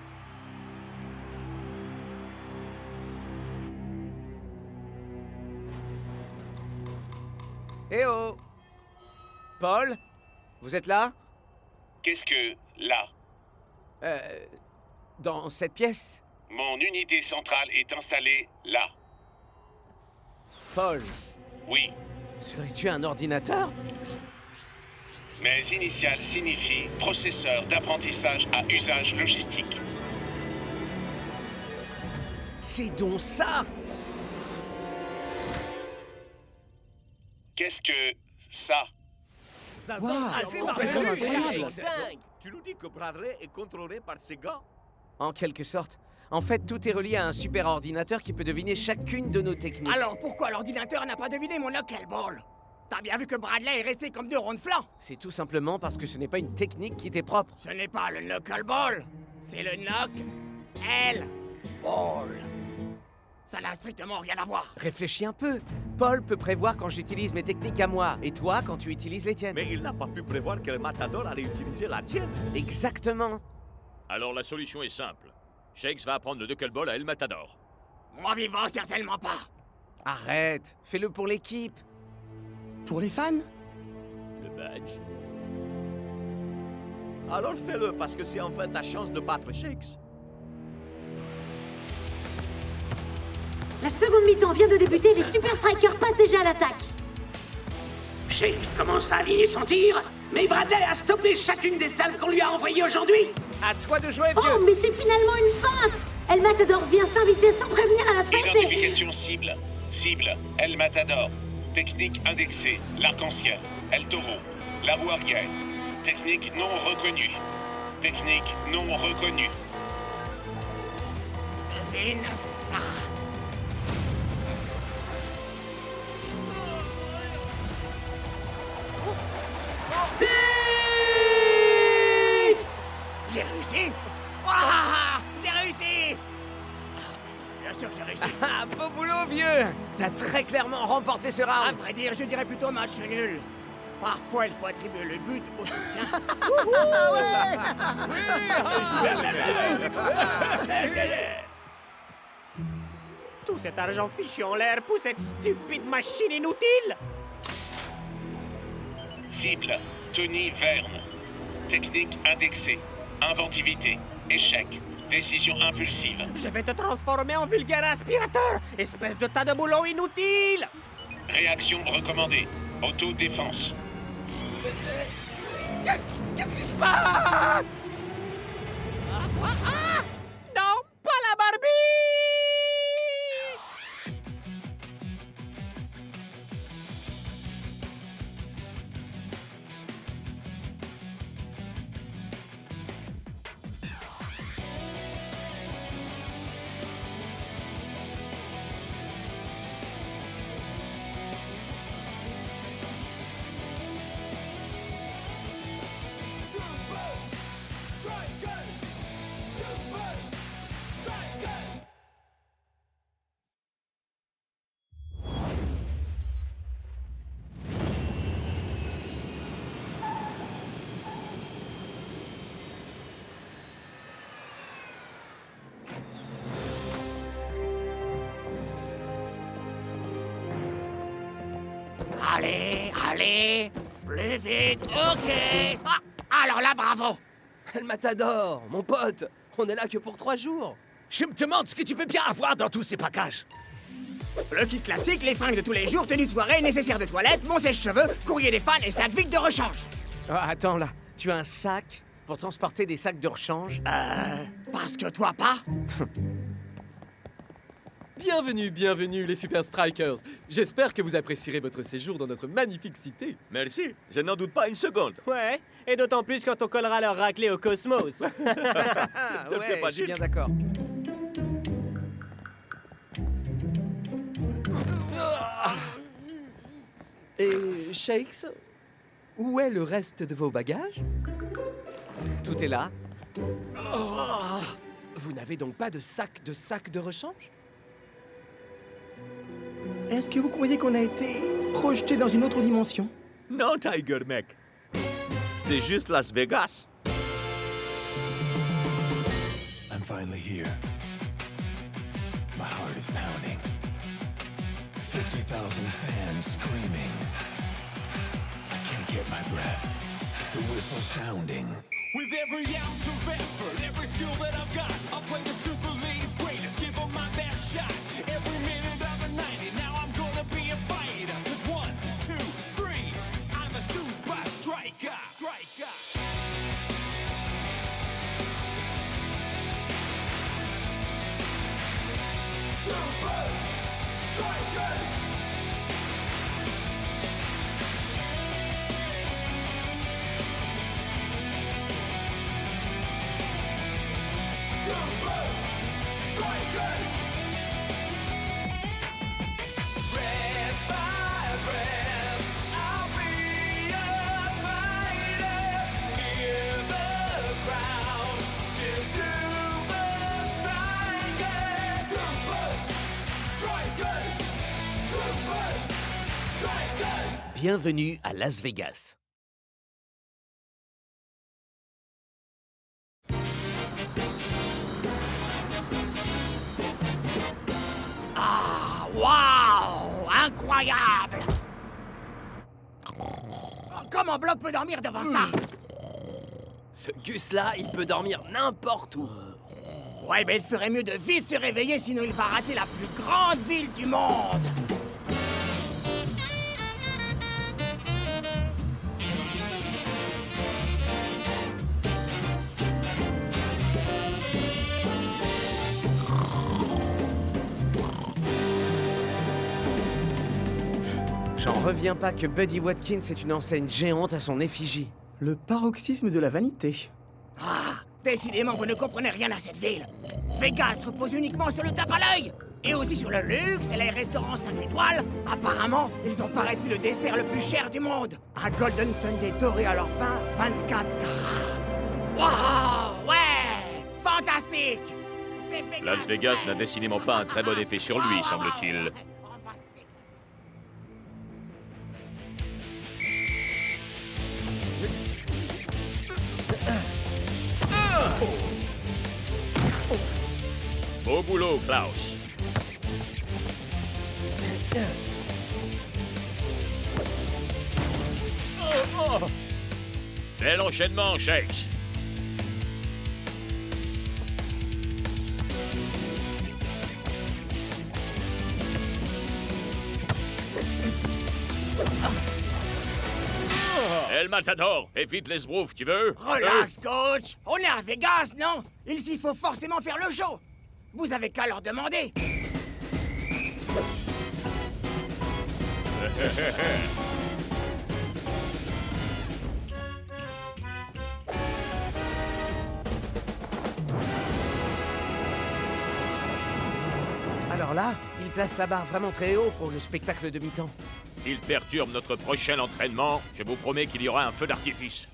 Eh oh! Paul? Vous êtes là? Qu'est-ce que là? Dans cette pièce? Mon unité centrale est installée là. Paul, Oui. serais-tu un ordinateur? Mes initiales signifient processeur d'apprentissage à usage logistique. C'est donc ça! Qu'est-ce que ça? Wow, c'est complètement incroyable. dingue. Tu nous dis que Bradley est contrôlé par ces gars? En quelque sorte. En fait, tout est relié à un super ordinateur qui peut deviner chacune de nos techniques. Alors pourquoi l'ordinateur n'a pas deviné mon knuckleball? T'as bien vu que Bradley est resté comme deux ronds de flanc? C'est tout simplement parce que ce n'est pas une technique qui t'est propre. Ce n'est pas le knuckleball, c'est le knuck-L-ball. Ça n'a strictement rien à voir. Réfléchis un peu. Paul peut prévoir quand j'utilise mes techniques à moi, et toi quand tu utilises les tiennes. Mais il n'a pas pu prévoir que le Matador allait utiliser la tienne. Exactement. Alors la solution est simple. Shakes va apprendre le knuckleball à El Matador. Moi vivant, certainement pas. Arrête, fais-le pour l'équipe. Pour les fans? Le badge. Alors fais-le, parce que c'est en fait ta chance de battre Shakes. La seconde mi-temps vient de débuter, les Super Strikers passent déjà à l'attaque. Shakes commence à aligner son tir, mais Bradley a stoppé chacune des salves qu'on lui a envoyées aujourd'hui. À toi de jouer, vieux. Oh, mais c'est finalement une feinte. El Matador vient s'inviter sans prévenir à la fête. Identification cible. Cible, El Matador. Technique indexée, l'arc-en-ciel. El Toro. La roue arrière. Technique non reconnue. Technique non reconnue. Devine ça. J'ai réussi! Waouh! J'ai réussi! Bien sûr que j'ai réussi! Ah, beau boulot, vieux! T'as très clairement remporté ce round! À vrai dire, je dirais plutôt match nul. Parfois, il faut attribuer le but au soutien. Tout cet argent fichu en l'air pour cette stupide machine inutile! Cible, Tony Verne. Technique indexée. Inventivité. Échec. Décision impulsive. Je vais te transformer en vulgaire aspirateur, espèce de tas de boulot inutile! Réaction recommandée. Autodéfense. Qu'est-ce qui se passe? Quoi? Ah! Non, pas la Barbie! Allez, allez, plus vite, ok. Ah, alors là, bravo. El Matador, mon pote, on est là que pour 3 jours. Je me demande ce que tu peux bien avoir dans tous ces bagages. Le kit classique, les fringues de tous les jours, tenue de soirée, nécessaire de toilette, mon sèche-cheveux, courrier des fans et sac vide de rechange. Ah, attends là, tu as un sac pour transporter des sacs de rechange? Parce que toi pas. Bienvenue, bienvenue les Super Strikers. J'espère que vous apprécierez votre séjour dans notre magnifique cité. Merci, je n'en doute pas une seconde. Ouais, et d'autant plus quand on collera leur raclée au cosmos. Ouais, je suis bien d'accord. Et Shakes, où est le reste de vos bagages? Tout est là. Oh, vous n'avez donc pas de sac de rechange? Est-ce que vous croyez qu'on a été projeté dans une autre dimension? Non, Tiger, mec. C'est juste Las Vegas. I'm finally here. My heart is pounding. 50,000 fans screaming. I can't get my breath. The whistle sounding. With every ounce of effort, every skill that I've got, I'll play the Super League's greatest, give them my best shot. Every minute of the 90, now I'm gonna be a fighter. 'Cause 1, 2, 3, I'm a super striker. Super Strikers! Super Strikers! Breath by breath, I'll be a fighter. Hear the crowd, cheer Super Strikers! Super Strikers! Super Strikers! Bienvenue à Las Vegas. Ah, waouh! Incroyable! Comment Block peut dormir devant ça? Ce Gus-là, il peut dormir n'importe où. Ouais, mais il ferait mieux de vite se réveiller, sinon il va rater la plus grande ville du monde! J'en reviens pas que Buddy Watkins est une enseigne géante à son effigie. Le paroxysme de la vanité. Ah, décidément, vous ne comprenez rien à cette ville. Vegas repose uniquement sur le tape à l'œil. Et aussi sur le luxe et les restaurants 5 étoiles. Apparemment, ils ont paraît-il le dessert le plus cher du monde. Un Golden Sundae doré à leur fin, 24 carats. Waouh, ouais, fantastique. C'est Las Vegas n'a décidément pas un très bon effet sur lui, semble-t-il. Beau boulot, Klaus. Bel enchaînement, Shakes. El Matador, évite les sbroufs, tu veux? Relax, coach. On est à Vegas, non? Il faut forcément faire le show. Vous avez qu'à leur demander. Alors là, il place la barre vraiment très haut pour le spectacle de mi-temps. S'il perturbe notre prochain entraînement, je vous promets qu'il y aura un feu d'artifice.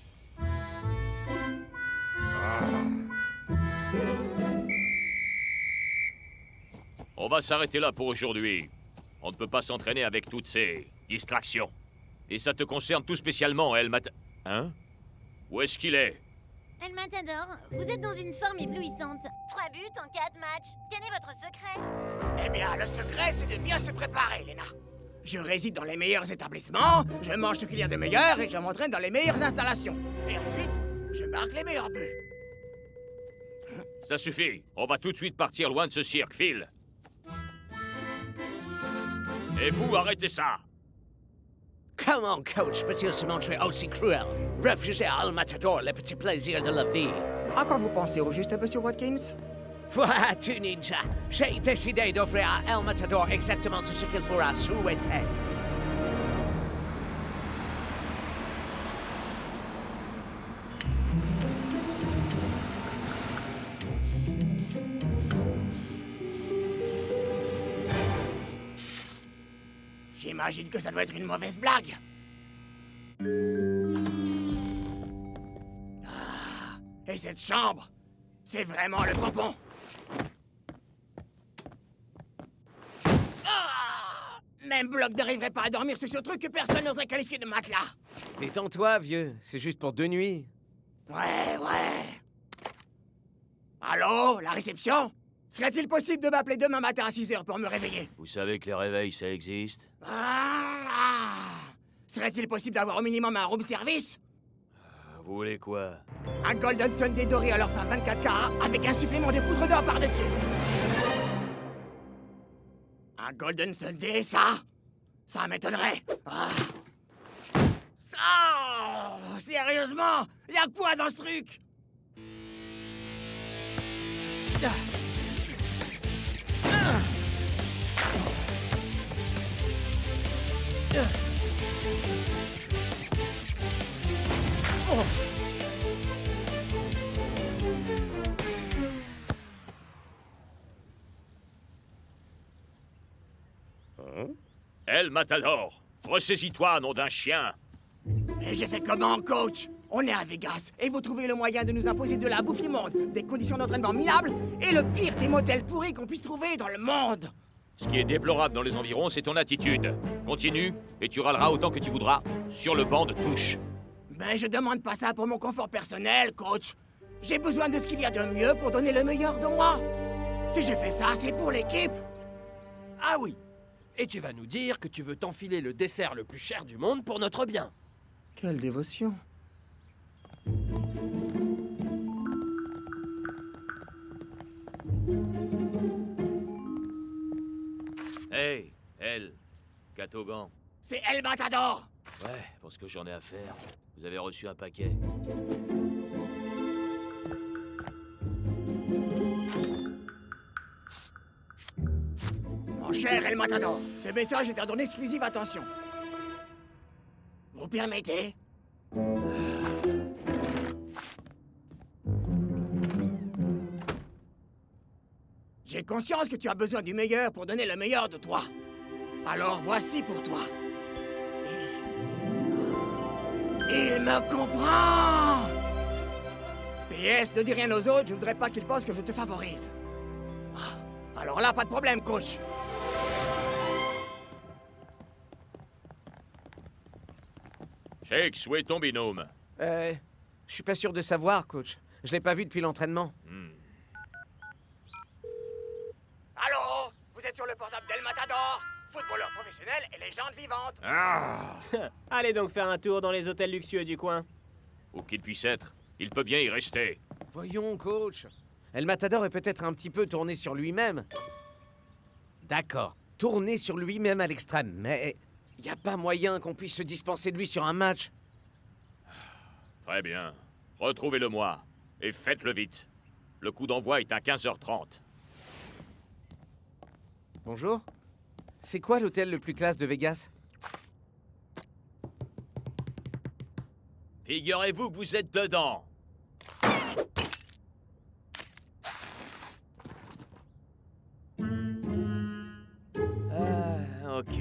On va s'arrêter là pour aujourd'hui. On ne peut pas s'entraîner avec toutes ces distractions. Et ça te concerne tout spécialement, El Matador. Hein? Où est-ce qu'il est? El Matador, vous êtes dans une forme éblouissante. 3 buts en 4 matchs. Quel est votre secret? Eh bien, le secret, c'est de bien se préparer, Lena. Je réside dans les meilleurs établissements, je mange ce qu'il y a de meilleur et je m'entraîne dans les meilleures installations. Et ensuite, je marque les meilleurs buts. Ça suffit. On va tout de suite partir loin de ce cirque, Phil. Et vous, arrêtez ça! Comment coach peut-il se montrer aussi cruel? Refuser à El Matador les petits plaisirs de la vie. À quoi vous pensez au juste, monsieur Watkins? Vois-tu, Ninja, j'ai décidé d'offrir à El Matador exactement tout ce qu'il pourra souhaiter. J'imagine que ça doit être une mauvaise blague. Ah, et cette chambre, c'est vraiment le pompon. Ah, même Block n'arriverait pas à dormir sur ce truc que personne n'oserait qualifier de matelas. Détends-toi, vieux. C'est juste pour 2 nuits. Ouais. Allô, la réception? Serait-il possible de m'appeler demain matin à 6h pour me réveiller? Vous savez que les réveils, ça existe? Serait-il possible d'avoir au minimum un room service? Vous voulez quoi? Un Golden Sunday doré à leur fin 24 carats avec un supplément de poudre d'or par-dessus. Un Golden Sunday, ça m'étonnerait. Sérieusement, y'a quoi dans ce truc? El Matador, ressaisis-toi, nom d'un chien. Et j'ai fait comment, coach? On est à Vegas, et vous trouvez le moyen de nous imposer de la bouffe immonde, des conditions d'entraînement minables, et le pire des motels pourris qu'on puisse trouver dans le monde. Ce qui est déplorable dans les environs, c'est ton attitude. Continue, et tu râleras autant que tu voudras sur le banc de touche. Ben, je demande pas ça pour mon confort personnel, coach. J'ai besoin de ce qu'il y a de mieux pour donner le meilleur de moi. Si je fais ça, c'est pour l'équipe. Ah oui. Et tu vas nous dire que tu veux t'enfiler le dessert le plus cher du monde pour notre bien. Quelle dévotion. Hey, El, Catogan. C'est El Matador. Ouais, pour ce que j'en ai à faire, vous avez reçu un paquet. Mon cher El Matador, ce message est en exclusive attention. Vous permettez? J'ai conscience que tu as besoin du meilleur pour donner le meilleur de toi. Alors voici pour toi. Il me comprend! PS, ne dis rien aux autres, je voudrais pas qu'ils pensent que je te favorise. Alors là, pas de problème, coach. Shakes, où est ton binôme? Je suis pas sûr de savoir, coach. Je l'ai pas vu depuis l'entraînement. Allô? Vous êtes sur le portable d'El Matador? Footballeur professionnel et légende vivante. Allez donc faire un tour dans les hôtels luxueux du coin. Où qu'il puisse être, il peut bien y rester. Voyons, coach. El Matador est peut-être un petit peu tourné sur lui-même. D'accord, tourné sur lui-même à l'extrême, mais y a pas moyen qu'on puisse se dispenser de lui sur un match. Très bien. Retrouvez-le-moi. Et faites-le vite. Le coup d'envoi est à 15h30. Bonjour. C'est quoi l'hôtel le plus classe de Vegas? Figurez-vous que vous êtes dedans. Ok.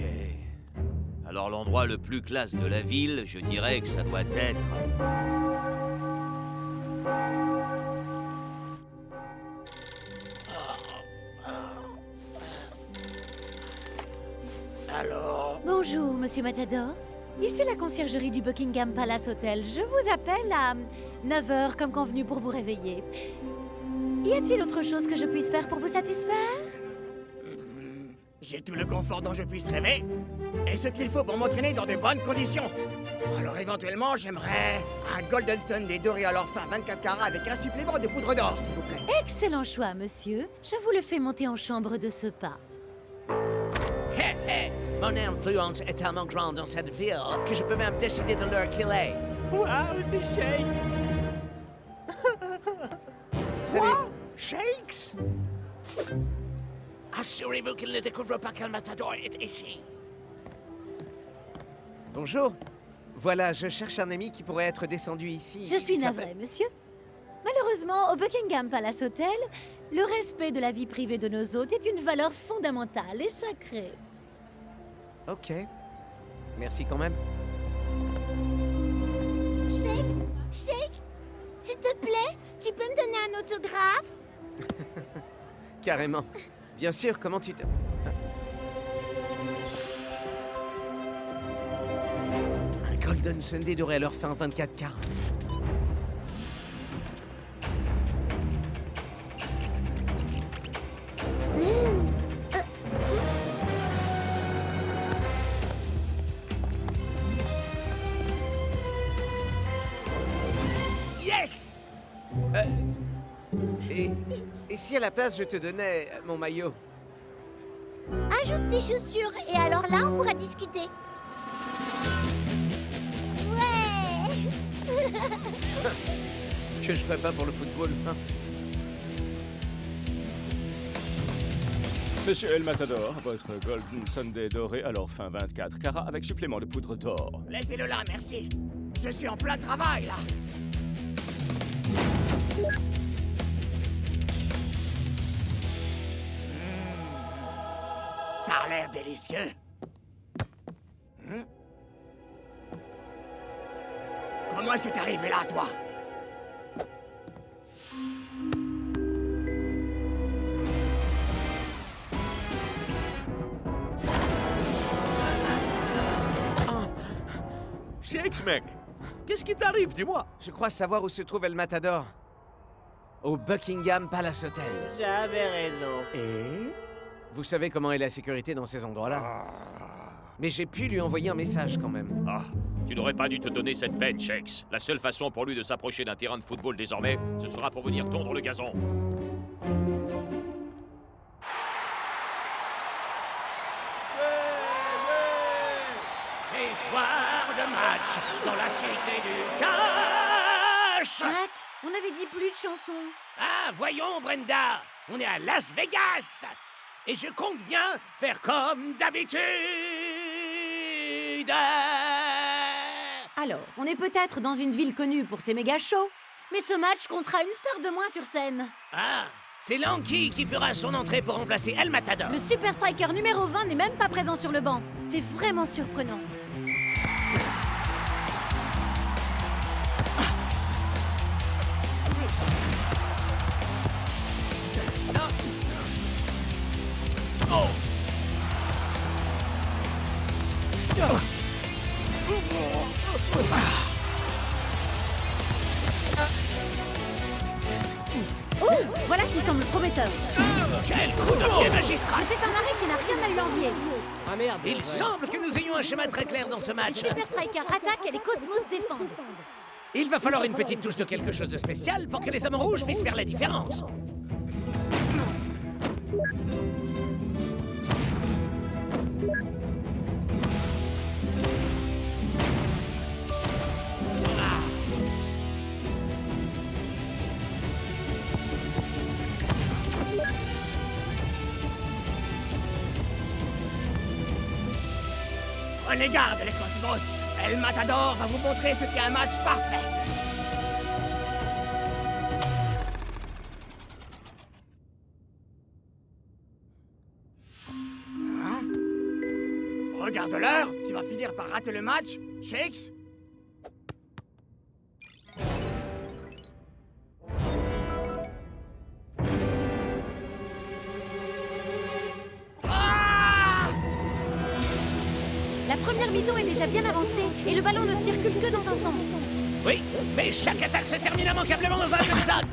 Alors l'endroit le plus classe de la ville, je dirais que ça doit être... Alors... Bonjour, monsieur Matador. Ici la conciergerie du Buckingham Palace Hotel. Je vous appelle à 9h comme convenu pour vous réveiller. Y a-t-il autre chose que je puisse faire pour vous satisfaire? J'ai tout le confort dont je puisse rêver, et ce qu'il faut pour m'entraîner dans de bonnes conditions. Alors éventuellement, j'aimerais un Golden Sunday doré à leur fin 24 carats avec un supplément de poudre d'or, s'il vous plaît. Excellent choix, monsieur. Je vous le fais monter en chambre de ce pas. Hé, hé! Mon influence est tellement grande dans cette ville que je peux même décider de l'heure qu'il est. Waouh, c'est Shakes! Salut! Shakes? Assurez-vous qu'il ne découvre pas qu'El Matador est ici. Bonjour. Voilà, je cherche un ami qui pourrait être descendu ici. Je suis Il navrée, s'appelle- monsieur. Malheureusement, au Buckingham Palace Hotel, le respect de la vie privée de nos hôtes est une valeur fondamentale et sacrée. Ok. Merci quand même. Shakes, s'il te plaît, tu peux me donner un autographe? Carrément. Bien sûr, comment tu te... Un Golden Sunday doré à leur fin 24 carats. Yes! Et si à la place je te donnais mon maillot? Ajoute tes chaussures et alors là, on pourra discuter. Ouais! Ce que je ferais pas pour le football. hein. Monsieur El Matador, votre Golden Sunday doré à leur fin 24 carats avec supplément de poudre d'or. Laissez-le là, merci. Je suis en plein travail, là. Ça a l'air délicieux. Comment est-ce que t'es arrivé là, toi? Shakes, mec! Qu'est-ce qui t'arrive, dis-moi? Je crois savoir où se trouve El Matador. Au Buckingham Palace Hotel. J'avais raison. Et? Vous savez comment est la sécurité dans ces endroits-là. Mais j'ai pu lui envoyer un message quand même. Ah, tu n'aurais pas dû te donner cette peine, Shakes. La seule façon pour lui de s'approcher d'un terrain de football désormais, ce sera pour venir tondre le gazon. C'est soir de match dans la cité du cash. Jack, on avait dit plus de chansons. Ah, voyons, Brenda, on est à Las Vegas. Et je compte bien faire comme d'habitude. Alors, on est peut-être dans une ville connue pour ses méga shows, mais ce match comptera une star de moins sur scène. Ah, c'est Lanky qui fera son entrée pour remplacer El Matador. Le Super Striker numéro 20 n'est même pas présent sur le banc. C'est vraiment surprenant. Oh. Oh, voilà qui semble prometteur. Quel coup de pied magistral! Mais c'est un arrêt qui n'a rien à lui envier. Ah merde. Il semble que nous ayons un schéma très clair dans ce Le match. Super Striker attaque et les Cosmos défendent. Il va falloir une petite touche de quelque chose de spécial pour que les hommes rouges puissent faire la différence. Prenez garde, les Cosmos. El Matador va vous montrer ce qu'est un match parfait. Hein? Regarde l'heure, tu vas finir par rater le match, Shakes. La première mi-temps est déjà bien avancée et le ballon ne circule que dans un sens. Oui, mais chaque attaque se termine immanquablement dans un même sac.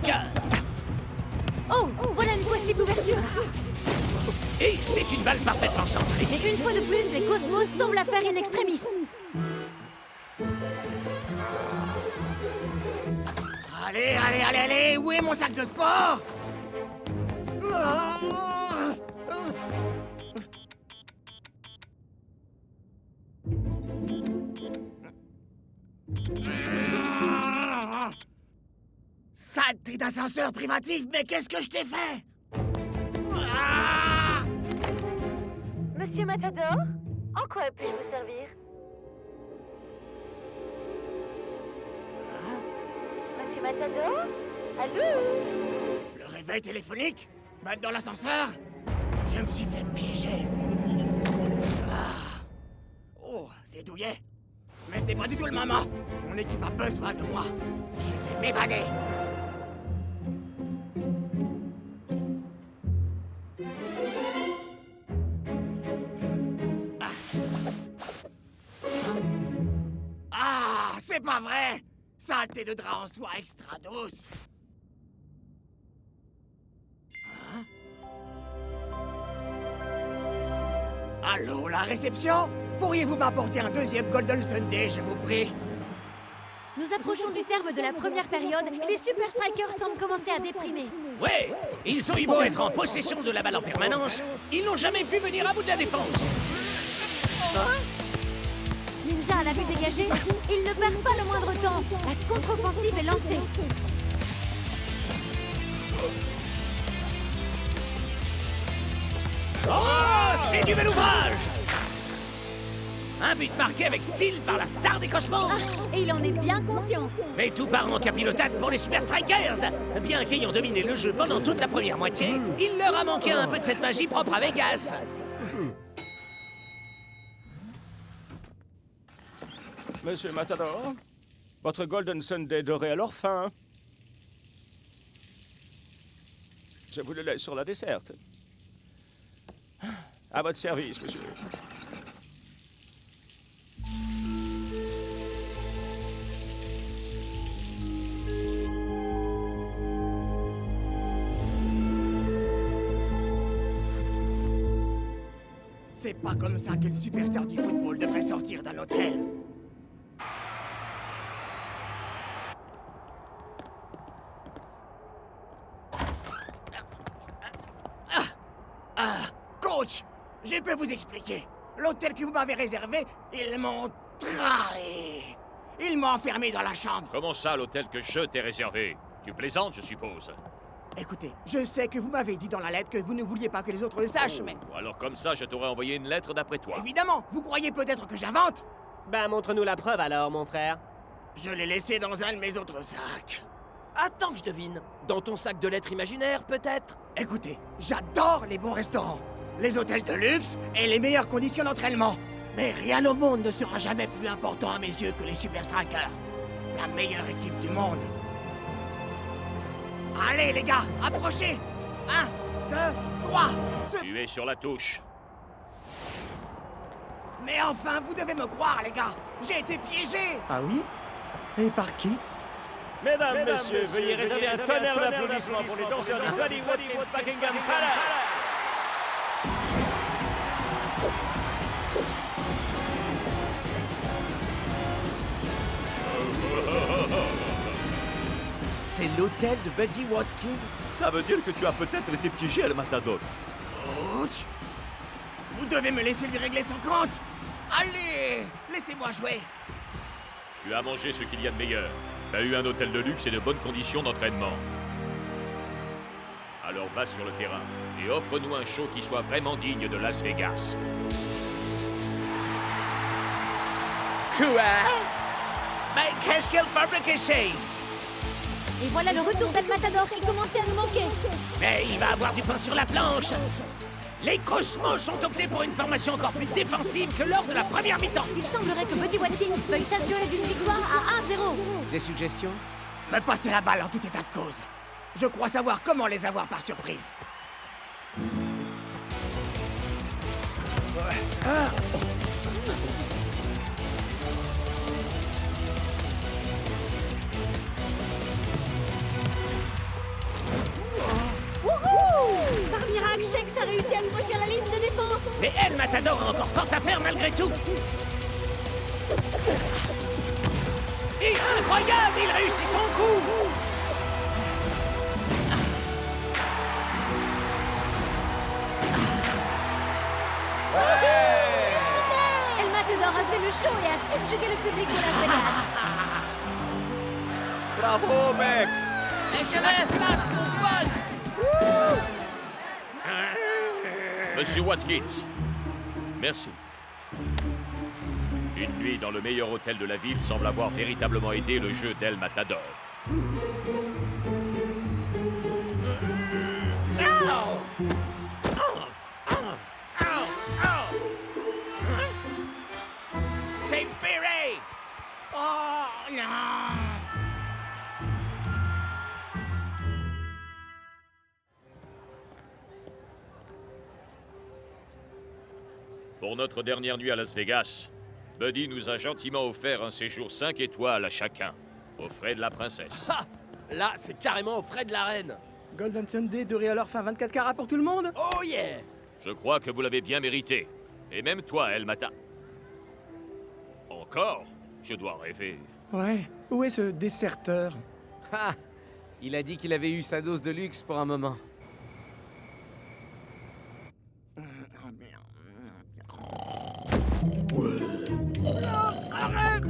Oh, voilà une possible ouverture. Et c'est une balle parfaitement centrée. Et une fois de plus, les Cosmos sauvent l'affaire in extremis. Allez, allez, allez, allez, où est mon sac de sport? Saleté d'ascenseur privatif, mais qu'est-ce que je t'ai fait? Monsieur Matador, en quoi puis-je vous servir? Monsieur Matador? Allô? Le réveil téléphonique? Battre dans l'ascenseur? Je me suis fait piéger. Ah. Oh, c'est douillet. Mais ce n'est pas du tout le moment. Mon équipe a besoin de moi. Je vais m'évader. Ah, c'est pas vrai! Saleté de drap en soie extra douce! Hein? Allô, la réception? Pourriez-vous m'apporter un deuxième Golden Sunday, je vous prie? Nous approchons du terme de la première période et les Super Strikers semblent commencer à déprimer. Ouais, ils ont eu beau être en possession de la balle en permanence, ils n'ont jamais pu venir à bout de la défense. Ninja à la vue dégagée, il ne perd pas le moindre temps. La contre-offensive est lancée. Oh, c'est du bel ouvrage! Un but marqué avec style par la star des Cosmos! Et il en est bien conscient. Mais tout part en capilotade pour les Super Strikers! Bien qu'ayant dominé le jeu pendant toute la première moitié, il leur a manqué un peu de cette magie propre à Vegas. Monsieur Matador, votre Golden Sunday doré à leur fin. Je vous le laisse sur la desserte. À votre service, monsieur. C'est pas comme ça qu'une superstar du football devrait sortir d'un hôtel. Coach, je peux vous expliquer. L'hôtel que vous m'avez réservé, ils m'ont trahi. Ils m'ont enfermé dans la chambre. Comment ça, l'hôtel que je t'ai réservé? Tu plaisantes, je suppose. Écoutez, je sais que vous m'avez dit dans la lettre que vous ne vouliez pas que les autres le sachent, mais... Alors comme ça, je t'aurais envoyé une lettre d'après toi. Évidemment, vous croyez peut-être que j'invente? Ben, montre-nous la preuve alors, mon frère. Je l'ai laissé dans un de mes autres sacs. Attends que je devine. Dans ton sac de lettres imaginaire, peut-être? Écoutez, j'adore les bons restaurants, les hôtels de luxe et les meilleures conditions d'entraînement. Mais rien au monde ne sera jamais plus important à mes yeux que les Super Strikers. La meilleure équipe du monde. Allez, les gars, approchez! 1, 2, 3, Tu es sur la touche. Mais enfin, vous devez me croire, les gars! J'ai été piégé! Ah oui? Et par qui? Mesdames, messieurs, veuillez réserver un tonnerre d'applaudissements pour les danseurs de Buddy Watkins Buckingham Palace. C'est l'hôtel de Buddy Watkins. Ça veut dire que tu as peut-être été piégé, El Matador. Coach, vous devez me laisser lui régler son compte. Allez, laissez-moi jouer. Tu as mangé ce qu'il y a de meilleur. T'as eu un hôtel de luxe et de bonnes conditions d'entraînement. Alors va sur le terrain et offre-nous un show qui soit vraiment digne de Las Vegas. Quoi? Mais qu'est-ce qu'elle fabrique ici? Et voilà le retour d'El Matador qui commençait à nous manquer. Mais il va avoir du pain sur la planche. Les Cosmos ont opté pour une formation encore plus défensive que lors de la première mi-temps. Il semblerait que Buddy Watkins veuille s'assurer d'une victoire à 1-0. Des suggestions? Me passer la balle en tout état de cause. Je crois savoir comment les avoir par surprise. Wouhou! Par miracle, Shakes a réussi à accrocher à la ligne de défense. Mais El Matador a encore fort à faire malgré tout. Et incroyable, il réussit son coup. El Matador a fait le show et a subjugué le public de Las Vegas. Bravo, mec! Les cheveux place, mon fun. Monsieur Watkins, Merci. Une nuit dans le meilleur hôtel de la ville semble avoir véritablement aidé le jeu d'El Matador. Team Fury! Oh non! Pour notre dernière nuit à Las Vegas, Buddy nous a gentiment offert un séjour 5 étoiles à chacun, aux frais de la princesse. Ha! Là, c'est carrément aux frais de la reine. Golden Sunday, doré à l'or fin 24 carats pour tout le monde? Oh yeah! Je crois que vous l'avez bien mérité. Et même toi, El Mata. Encore? Je dois rêver. Ouais, où est ce déserteur? Ah! Il a dit qu'il avait eu sa dose de luxe pour un moment. Arrête!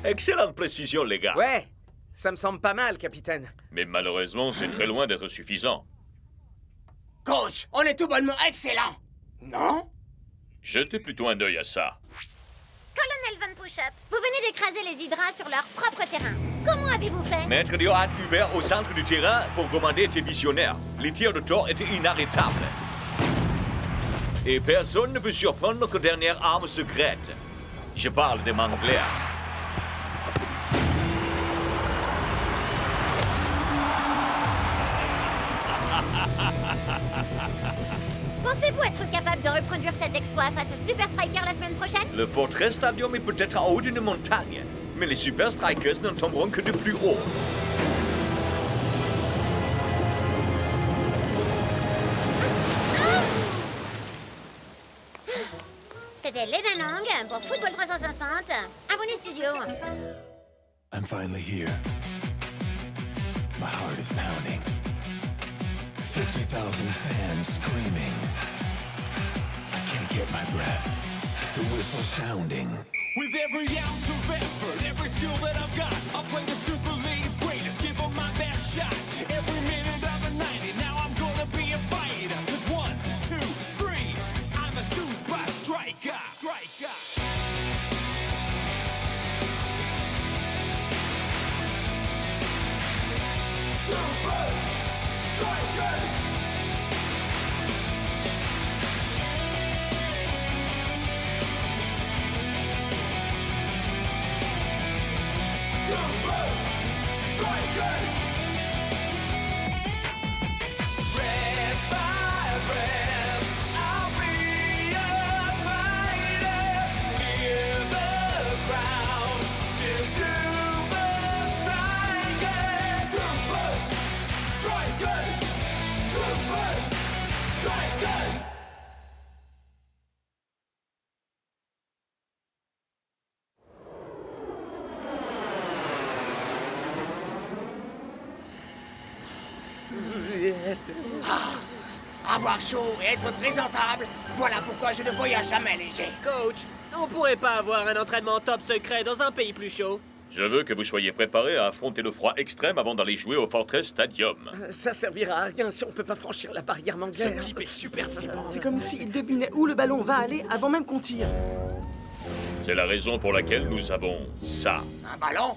Excellente précision, les gars. Ouais, ça me semble pas mal, capitaine. Mais malheureusement, c'est très loin d'être suffisant. Coach, on est tout bonnement excellent! Non? Jetez plutôt un œil à ça. Colonel Van Pushup, vous venez d'écraser les hydras sur leur propre terrain. Comment avez-vous fait? Maître Johan Hubert au centre du terrain pour commander était visionnaire. Les tirs de Thor étaient inarrêtables. Et personne ne peut surprendre notre dernière arme secrète. Je parle des Manglers. Pensez-vous être capable de reproduire cet exploit face aux Super Strikers la semaine prochaine? Le Fortress Stadium est peut-être en haut d'une montagne, mais les Super Strikers ne tomberont que de plus haut. C'était Lena Lang pour Football 360. Abonnez studio. I'm finally here. My heart is pounding. 50,000 fans screaming. I can't get my breath. The whistle sounding. With every ounce of effort, every skill that I've got, I'll play the Super League's greatest, give them my best shot. Every minute of the 90, now I'm gonna be a fighter. 'Cause 1, 2, 3, I'm a super striker. Super Strikers! Super Strikers! Red by red, I'll be a fighter. Hear the crowd, cheer Super Strikers! Super Strikers! Super Strikers! Avoir chaud et être présentable, voilà pourquoi je ne voyage jamais léger. Coach, on pourrait pas avoir un entraînement top secret dans un pays plus chaud? Je veux que vous soyez préparés à affronter le froid extrême avant d'aller jouer au Fortress Stadium. Ça servira à rien si on peut pas franchir la barrière manglaire. Ce type est super flippant. C'est comme s'il devinait où le ballon va aller avant même qu'on tire. C'est la raison pour laquelle nous avons ça. Un ballon?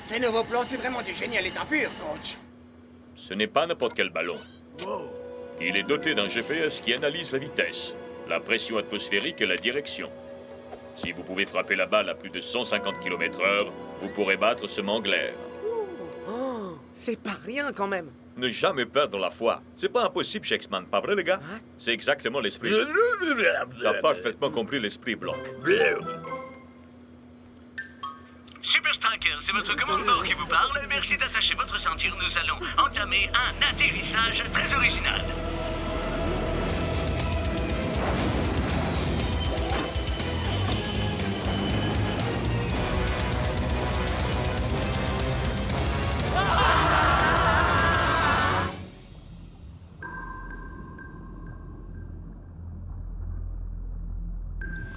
Ces nouveaux plans, c'est vraiment du génie à l'état pur, coach. Ce n'est pas n'importe quel ballon. Il est doté d'un GPS qui analyse la vitesse, la pression atmosphérique et la direction. Si vous pouvez frapper la balle à plus de 150 km/h, vous pourrez battre ce mangler. Oh, c'est pas rien quand même. Ne jamais perdre la foi. C'est pas impossible, Shakesman, pas vrai, les gars? C'est exactement l'esprit. T'as parfaitement compris l'esprit, Block. Super Striker, c'est votre commandant qui vous parle. Merci d'attacher votre ceinture. Nous allons entamer un atterrissage très original.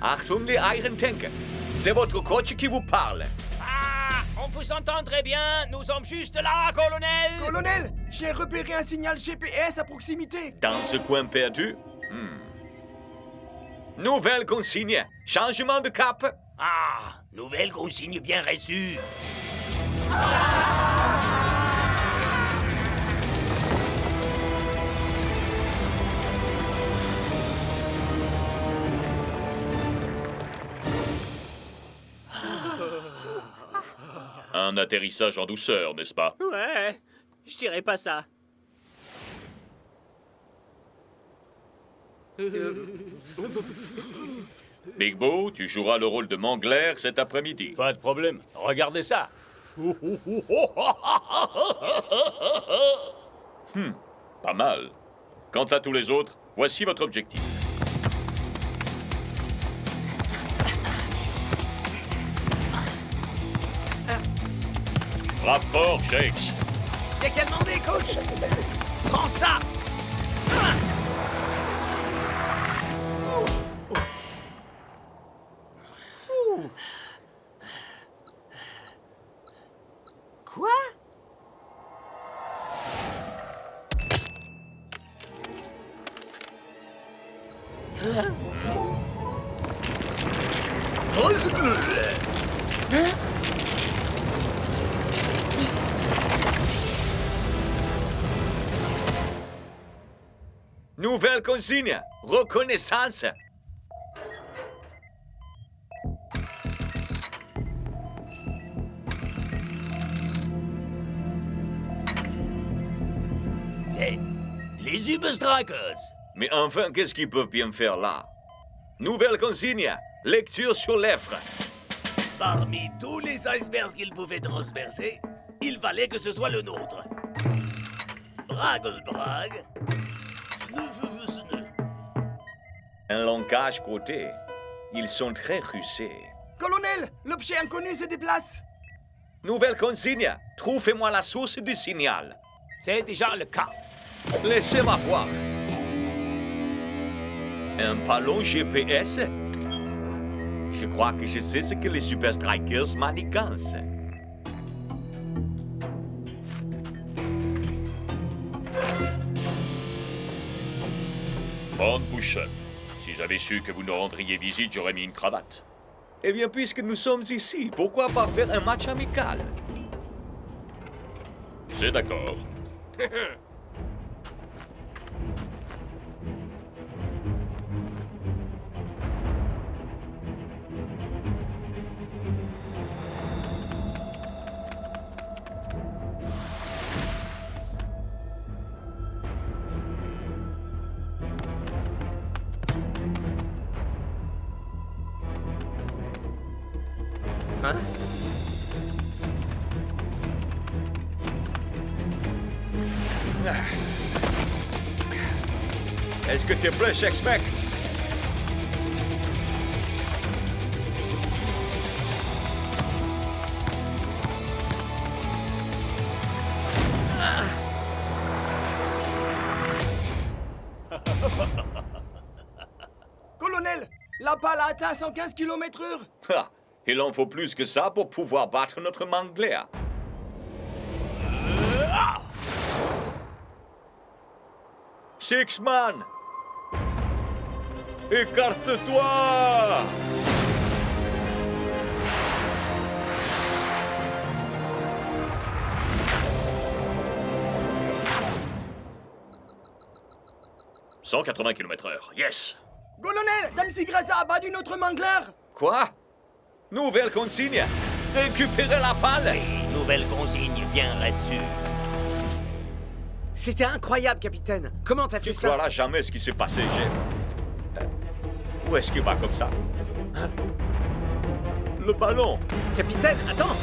Achtung, les Iron Tanker. C'est votre coach qui vous parle. Ah, on vous entend très bien. Nous sommes juste là, colonel. Colonel, j'ai repéré un signal GPS à proximité. Dans ce coin perdu? Nouvelle consigne. Changement de cap. Ah, nouvelle consigne bien reçue. Un atterrissage en douceur, n'est-ce pas? Ouais, je dirais pas ça. Big Bo, tu joueras le rôle de Mangler cet après-midi. Pas de problème. Regardez ça. Pas mal. Quant à tous les autres, voici votre objectif. Rapport, Shakes. Y'a qu'à demander, coach. Prends ça. Quoi? Nouvelle consigne. Reconnaissance. C'est les Uber Strikers. Mais enfin, qu'est-ce qu'ils peuvent bien faire là? Nouvelle consigne. Lecture sur l'effre. Parmi tous les icebergs qu'ils pouvaient transpercer, il fallait que ce soit le nôtre. Braggle-brag. Un langage côté. Ils sont très rusés. Colonel, l'objet inconnu se déplace. Nouvelle consigne. Trouvez-moi la source du signal. C'est déjà le cas. Laissez-moi voir. Un ballon GPS? Je crois que je sais ce que les Super Strikers manigancent. Von Buschen, si j'avais su que vous nous rendriez visite, j'aurais mis une cravate. Eh bien, puisque nous sommes ici, pourquoi pas faire un match amical? C'est d'accord. Hein? Est-ce que t'es prêt, Shakespeare? Colonel, la balle a atteint 115 km/h. Ah, il en faut plus que ça pour pouvoir battre notre Mangler. Sixman! Écarte-toi! « 180 km/h, yes! Colonel, Danzig Raza a abattu notre Mangler. Quoi? Nouvelle consigne. Récupérer la palle. Nouvelle consigne bien reçue. C'était incroyable, capitaine. Comment t'as fait Tu ça? croiras jamais ce qui s'est passé, Jeff. Où est-ce qu'il va comme ça? Hein? Le ballon. Capitaine, attends.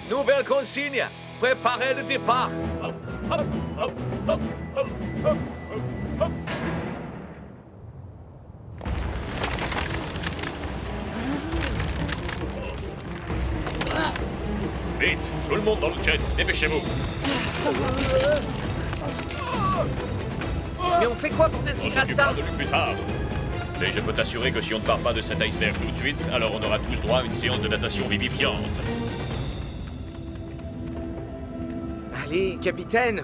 Nouvelle consigne. Préparez le départ. Vite, tout le monde dans le jet, dépêchez-vous. Mais on fait quoi pour Nancy On s'occupera Crasta? de lui plus tard. Mais je peux t'assurer que si on ne part pas de cet iceberg tout de suite, alors on aura tous droit à une séance de natation vivifiante. Allez, capitaine.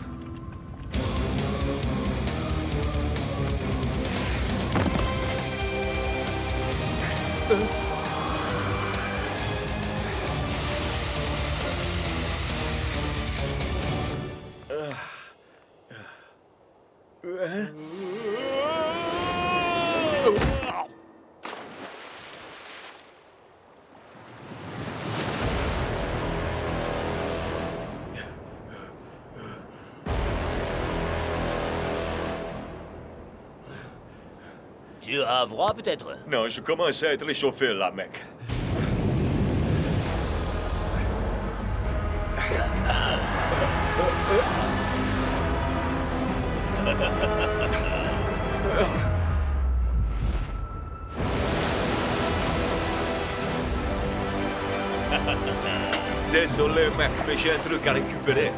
Tu as froid peut-être? Non, je commence à être réchauffé là, mec. Désolé, mec, mais j'ai un truc à récupérer.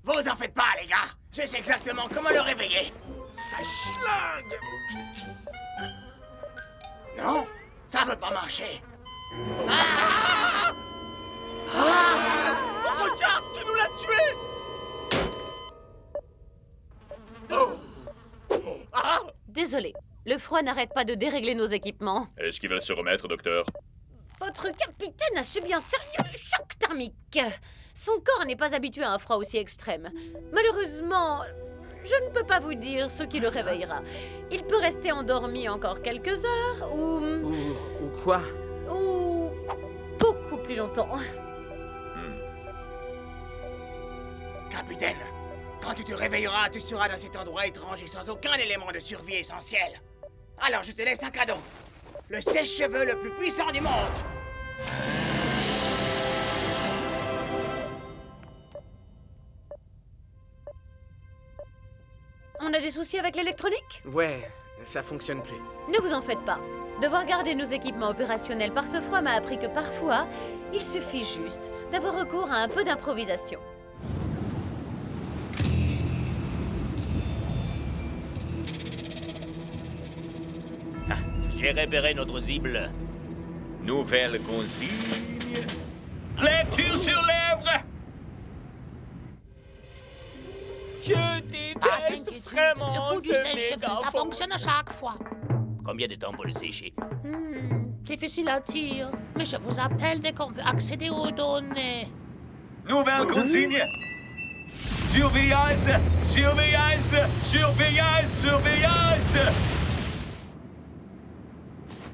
Vous en faites pas, les gars. Je sais exactement comment le réveiller. Ça schlingue. Non, ça veut pas marcher. Ah! Ah! Regarde, tu nous l'as tué. Oh! Ah! Désolé, le froid n'arrête pas de dérégler nos équipements. Est-ce qu'ils veulent se remettre, docteur? Votre capitaine a subi un sérieux choc thermique. Son corps n'est pas habitué à un froid aussi extrême. Malheureusement, je ne peux pas vous dire ce qui le réveillera. Il peut rester endormi encore quelques heures Ou quoi? ou beaucoup plus longtemps. Capitaine, quand tu te réveilleras, tu seras dans cet endroit étrange et sans aucun élément de survie essentiel. Alors je te laisse un cadeau. Le sèche-cheveux le plus puissant du monde. On a des soucis avec l'électronique? Ouais, ça fonctionne plus. Ne vous en faites pas. Devoir garder nos équipements opérationnels par ce froid m'a appris que parfois, il suffit juste d'avoir recours à un peu d'improvisation. J'ai repéré notre cible. Nouvelle consigne. Lecture sur lèvres. Je déteste vraiment Le coup du ce sèche-cheveux, ça mégaphone. fonctionne à chaque fois. Combien de temps pour le sécher? Difficile à dire, mais je vous appelle dès qu'on peut accéder aux données. Nouvelle consigne. Surveillance, surveillance, surveillance, surveillance.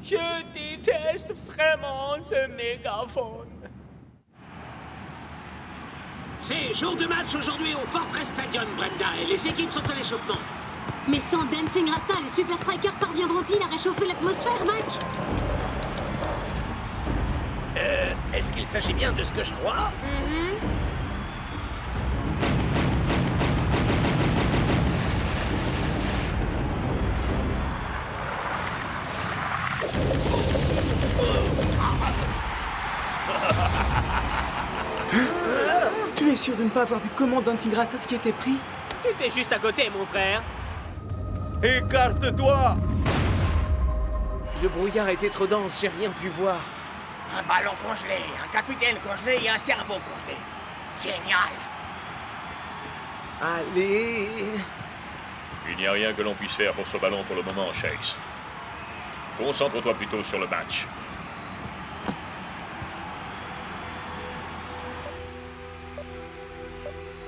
Je déteste vraiment ce mégaphone. C'est jour de match aujourd'hui au Fortress Stadium, Brenda, et les équipes sont à l'échauffement. Mais sans Dancing Rasta, les Super Strikers parviendront-ils à réchauffer l'atmosphère, Mac? Est-ce qu'il s'agit bien de ce que je crois? T'es sûr de ne pas avoir vu comment Dancing Rasta ce qui était pris? T'étais juste à côté, mon frère. Écarte-toi! Le brouillard était trop dense, j'ai rien pu voir. Un ballon congelé, un capitaine congelé et un cerveau congelé. Génial. Allez. Il n'y a rien que l'on puisse faire pour ce ballon pour le moment, Shakes. Concentre-toi plutôt sur le match.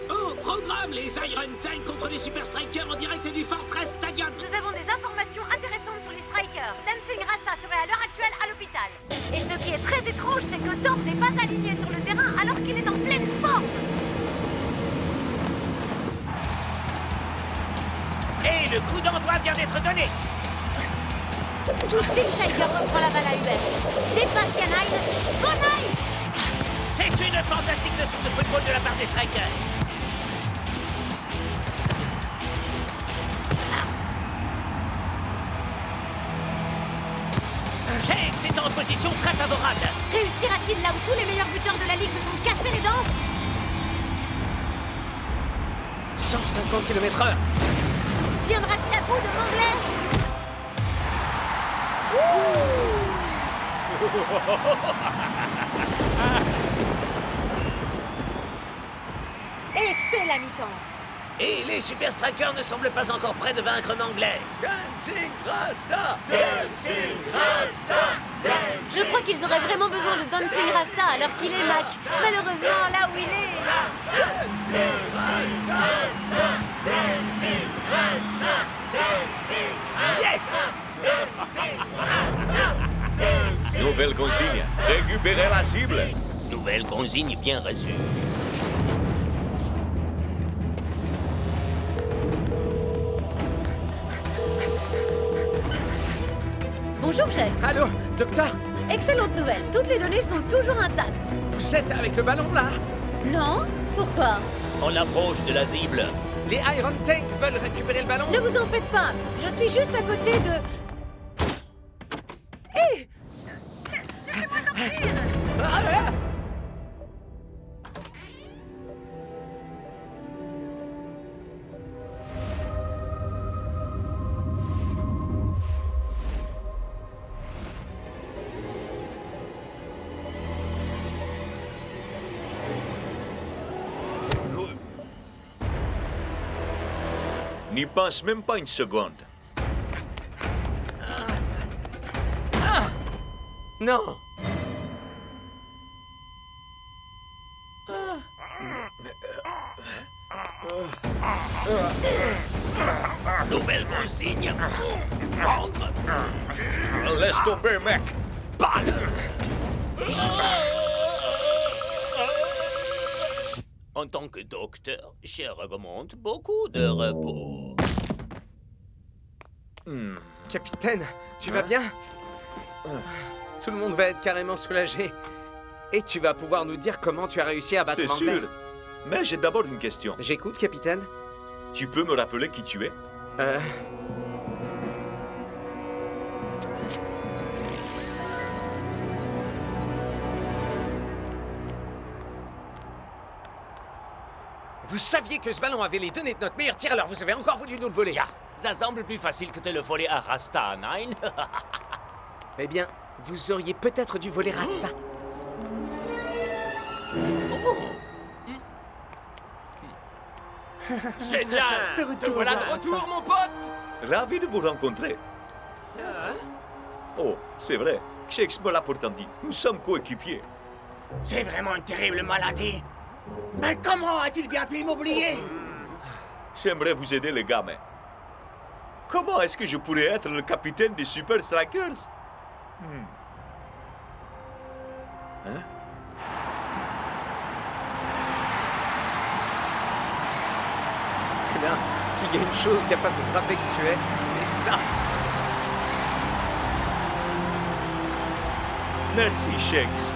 Au programme, les Iron Tank contre les Super Strikers en direct du Fortress Stadium. Nous avons des informations intéressantes sur les Strikers. Dancing Rasta serait à l'heure actuelle à l'hôpital. Et ce qui est très étrange, c'est que Thor n'est pas aligné sur le terrain alors qu'il est en pleine forme. Et le coup d'envoi vient d'être donné. Tout Team Tiger reprend la balle à Hubert. Dépasse Yanaï. Bonaï. C'est une fantastique leçon de football de la part des Strikers. Shakes est en position très favorable. Réussira-t-il là où tous les meilleurs buteurs de la ligue se sont cassés les dents? 150 km/h. Viendra-t-il à bout de Manglet? Et c'est la mi-temps. Et les Super Strikers ne semblent pas encore prêts de vaincre Manglet. Dancing Rasta! Dancing Rasta! Je crois qu'ils auraient vraiment besoin de Dancing Rasta alors qu'il est Mac. Malheureusement, là où il est... Dancing Rasta! Dancing Rasta! Dancing Rasta! Yes! Nouvelle consigne. Récupérer la cible. Nouvelle consigne bien reçue. Bonjour, Jax. Allô, docteur? Excellente nouvelle. Toutes les données sont toujours intactes. Vous êtes avec le ballon, là? Non? Pourquoi? On approche de la cible. Les Iron Tank veulent récupérer le ballon? Ne vous en faites pas. Je suis juste à côté de... Hé! Laissez-moi sortir! N'y pense même pas une seconde. Non! Nouvelle consigne. Prendre. Laisse tomber, mec. Balle. En tant que docteur, je recommande beaucoup de repos. Capitaine, tu vas bien? Tout le monde va être carrément soulagé. Et tu vas pouvoir nous dire comment tu as réussi à battre C'est Manglet. sûr. Mais j'ai d'abord une question. J'écoute, capitaine. Tu peux me rappeler qui tu es? Vous saviez que ce ballon avait les données de notre meilleur tir, alors vous avez encore voulu nous le voler. Ça semble plus facile que de le voler à Rasta, Nine. Eh bien, vous auriez peut-être dû voler Rasta. Génial! Te voilà de retour, mon pote! Ravi de vous rencontrer. Oh, c'est vrai. Shakes me l'a pourtant dit. Nous sommes coéquipiers. C'est vraiment une terrible maladie. Mais comment a-t-il bien pu m'oublier? J'aimerais vous aider, les gars, mais... Comment est-ce que je pourrais être le capitaine des Super Strikers? Hein? Là, s'il y a une chose capable de te rappeler qui tu es, c'est ça. Merci, Shakes.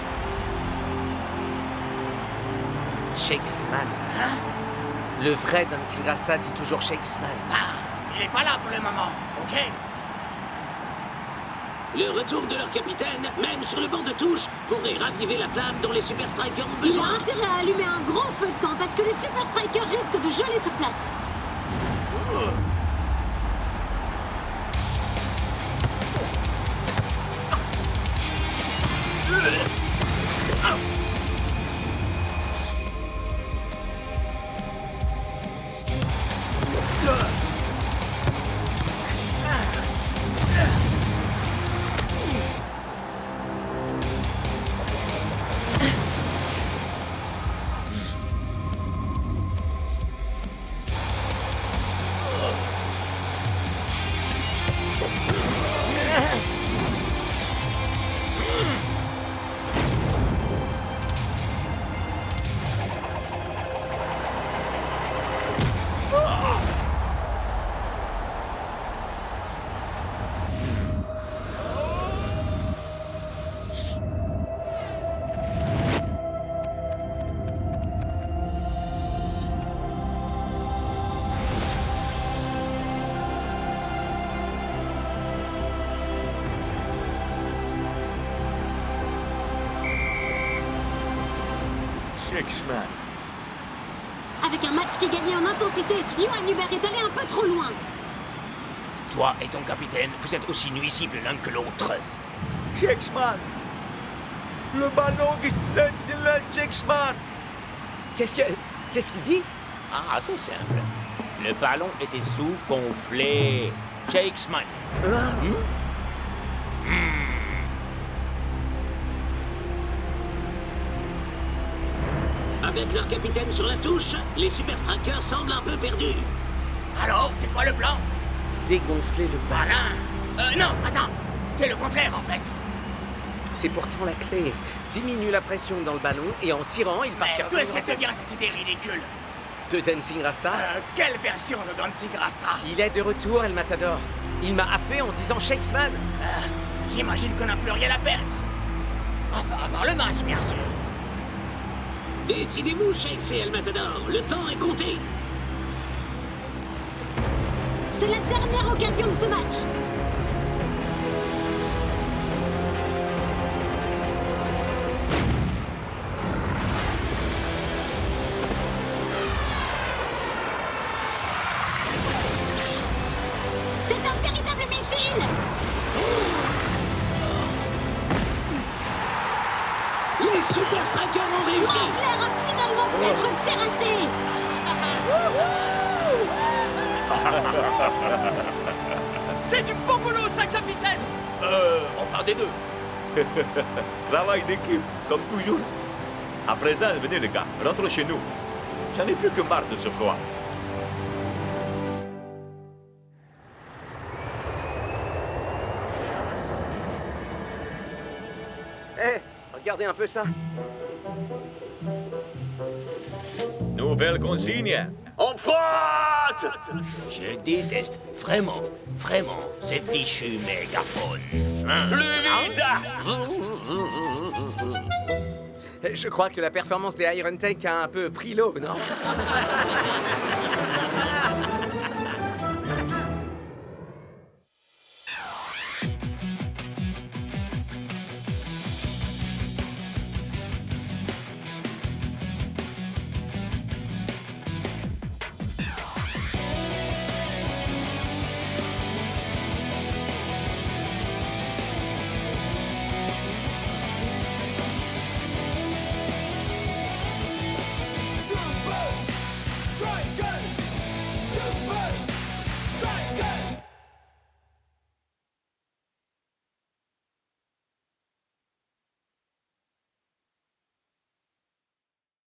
Shakesman. Hein? Le vrai Dancing Rasta dit toujours Shakesman. Ah, il est pas là pour le moment, ok? Le retour de leur capitaine, même sur le banc de touche, pourrait raviver la flamme dont les Super Strikers ont Il a besoin. intérêt à allumer un gros feu de camp parce que les Super Strikers risquent de geler sur place. Shakesman. Avec un match qui gagnait en intensité, Johan Hubert est allé un peu trop loin. Toi et ton capitaine, vous êtes aussi nuisibles l'un que l'autre. Shakesman. Le ballon qui est là, Shakesman. Qu'est-ce qu'il dit? Ah, c'est simple. Le ballon était sous-gonflé. Shakesman. Avec leur capitaine sur la touche, les Super Strikers semblent un peu perdus. Alors, c'est quoi le plan? Dégonfler le ballon. Non, attends. C'est le contraire, en fait. C'est pourtant la clé. Diminue la pression dans le ballon et en tirant, il partira. D'où est-ce qu'elle te vient, cette idée ridicule? De Dancing Rasta? Quelle version de Dancing Rasta? Il est de retour, El Matador. Il m'a happé en disant Shakesman. J'imagine qu'on n'a plus rien à perdre. Enfin, à part le match, bien sûr. Décidez-vous, Shakes et El Matador. Le temps est compté. C'est la dernière occasion de ce match. C'est un véritable missile. Les Super Strikers ont réussi. L'air a finalement pu être terrassé. C'est du bon boulot, ça, capitaine! Enfin des deux. Travail d'équipe, comme toujours. À présent, venez les gars, rentrons chez nous. J'en ai plus que marre de ce froid. Regardez un peu ça. Nouvelle consigne. On frotte! Je déteste vraiment ces fichus mégaphones. Plus vite! Je crois que la performance des Iron Tank a un peu pris l'eau, non?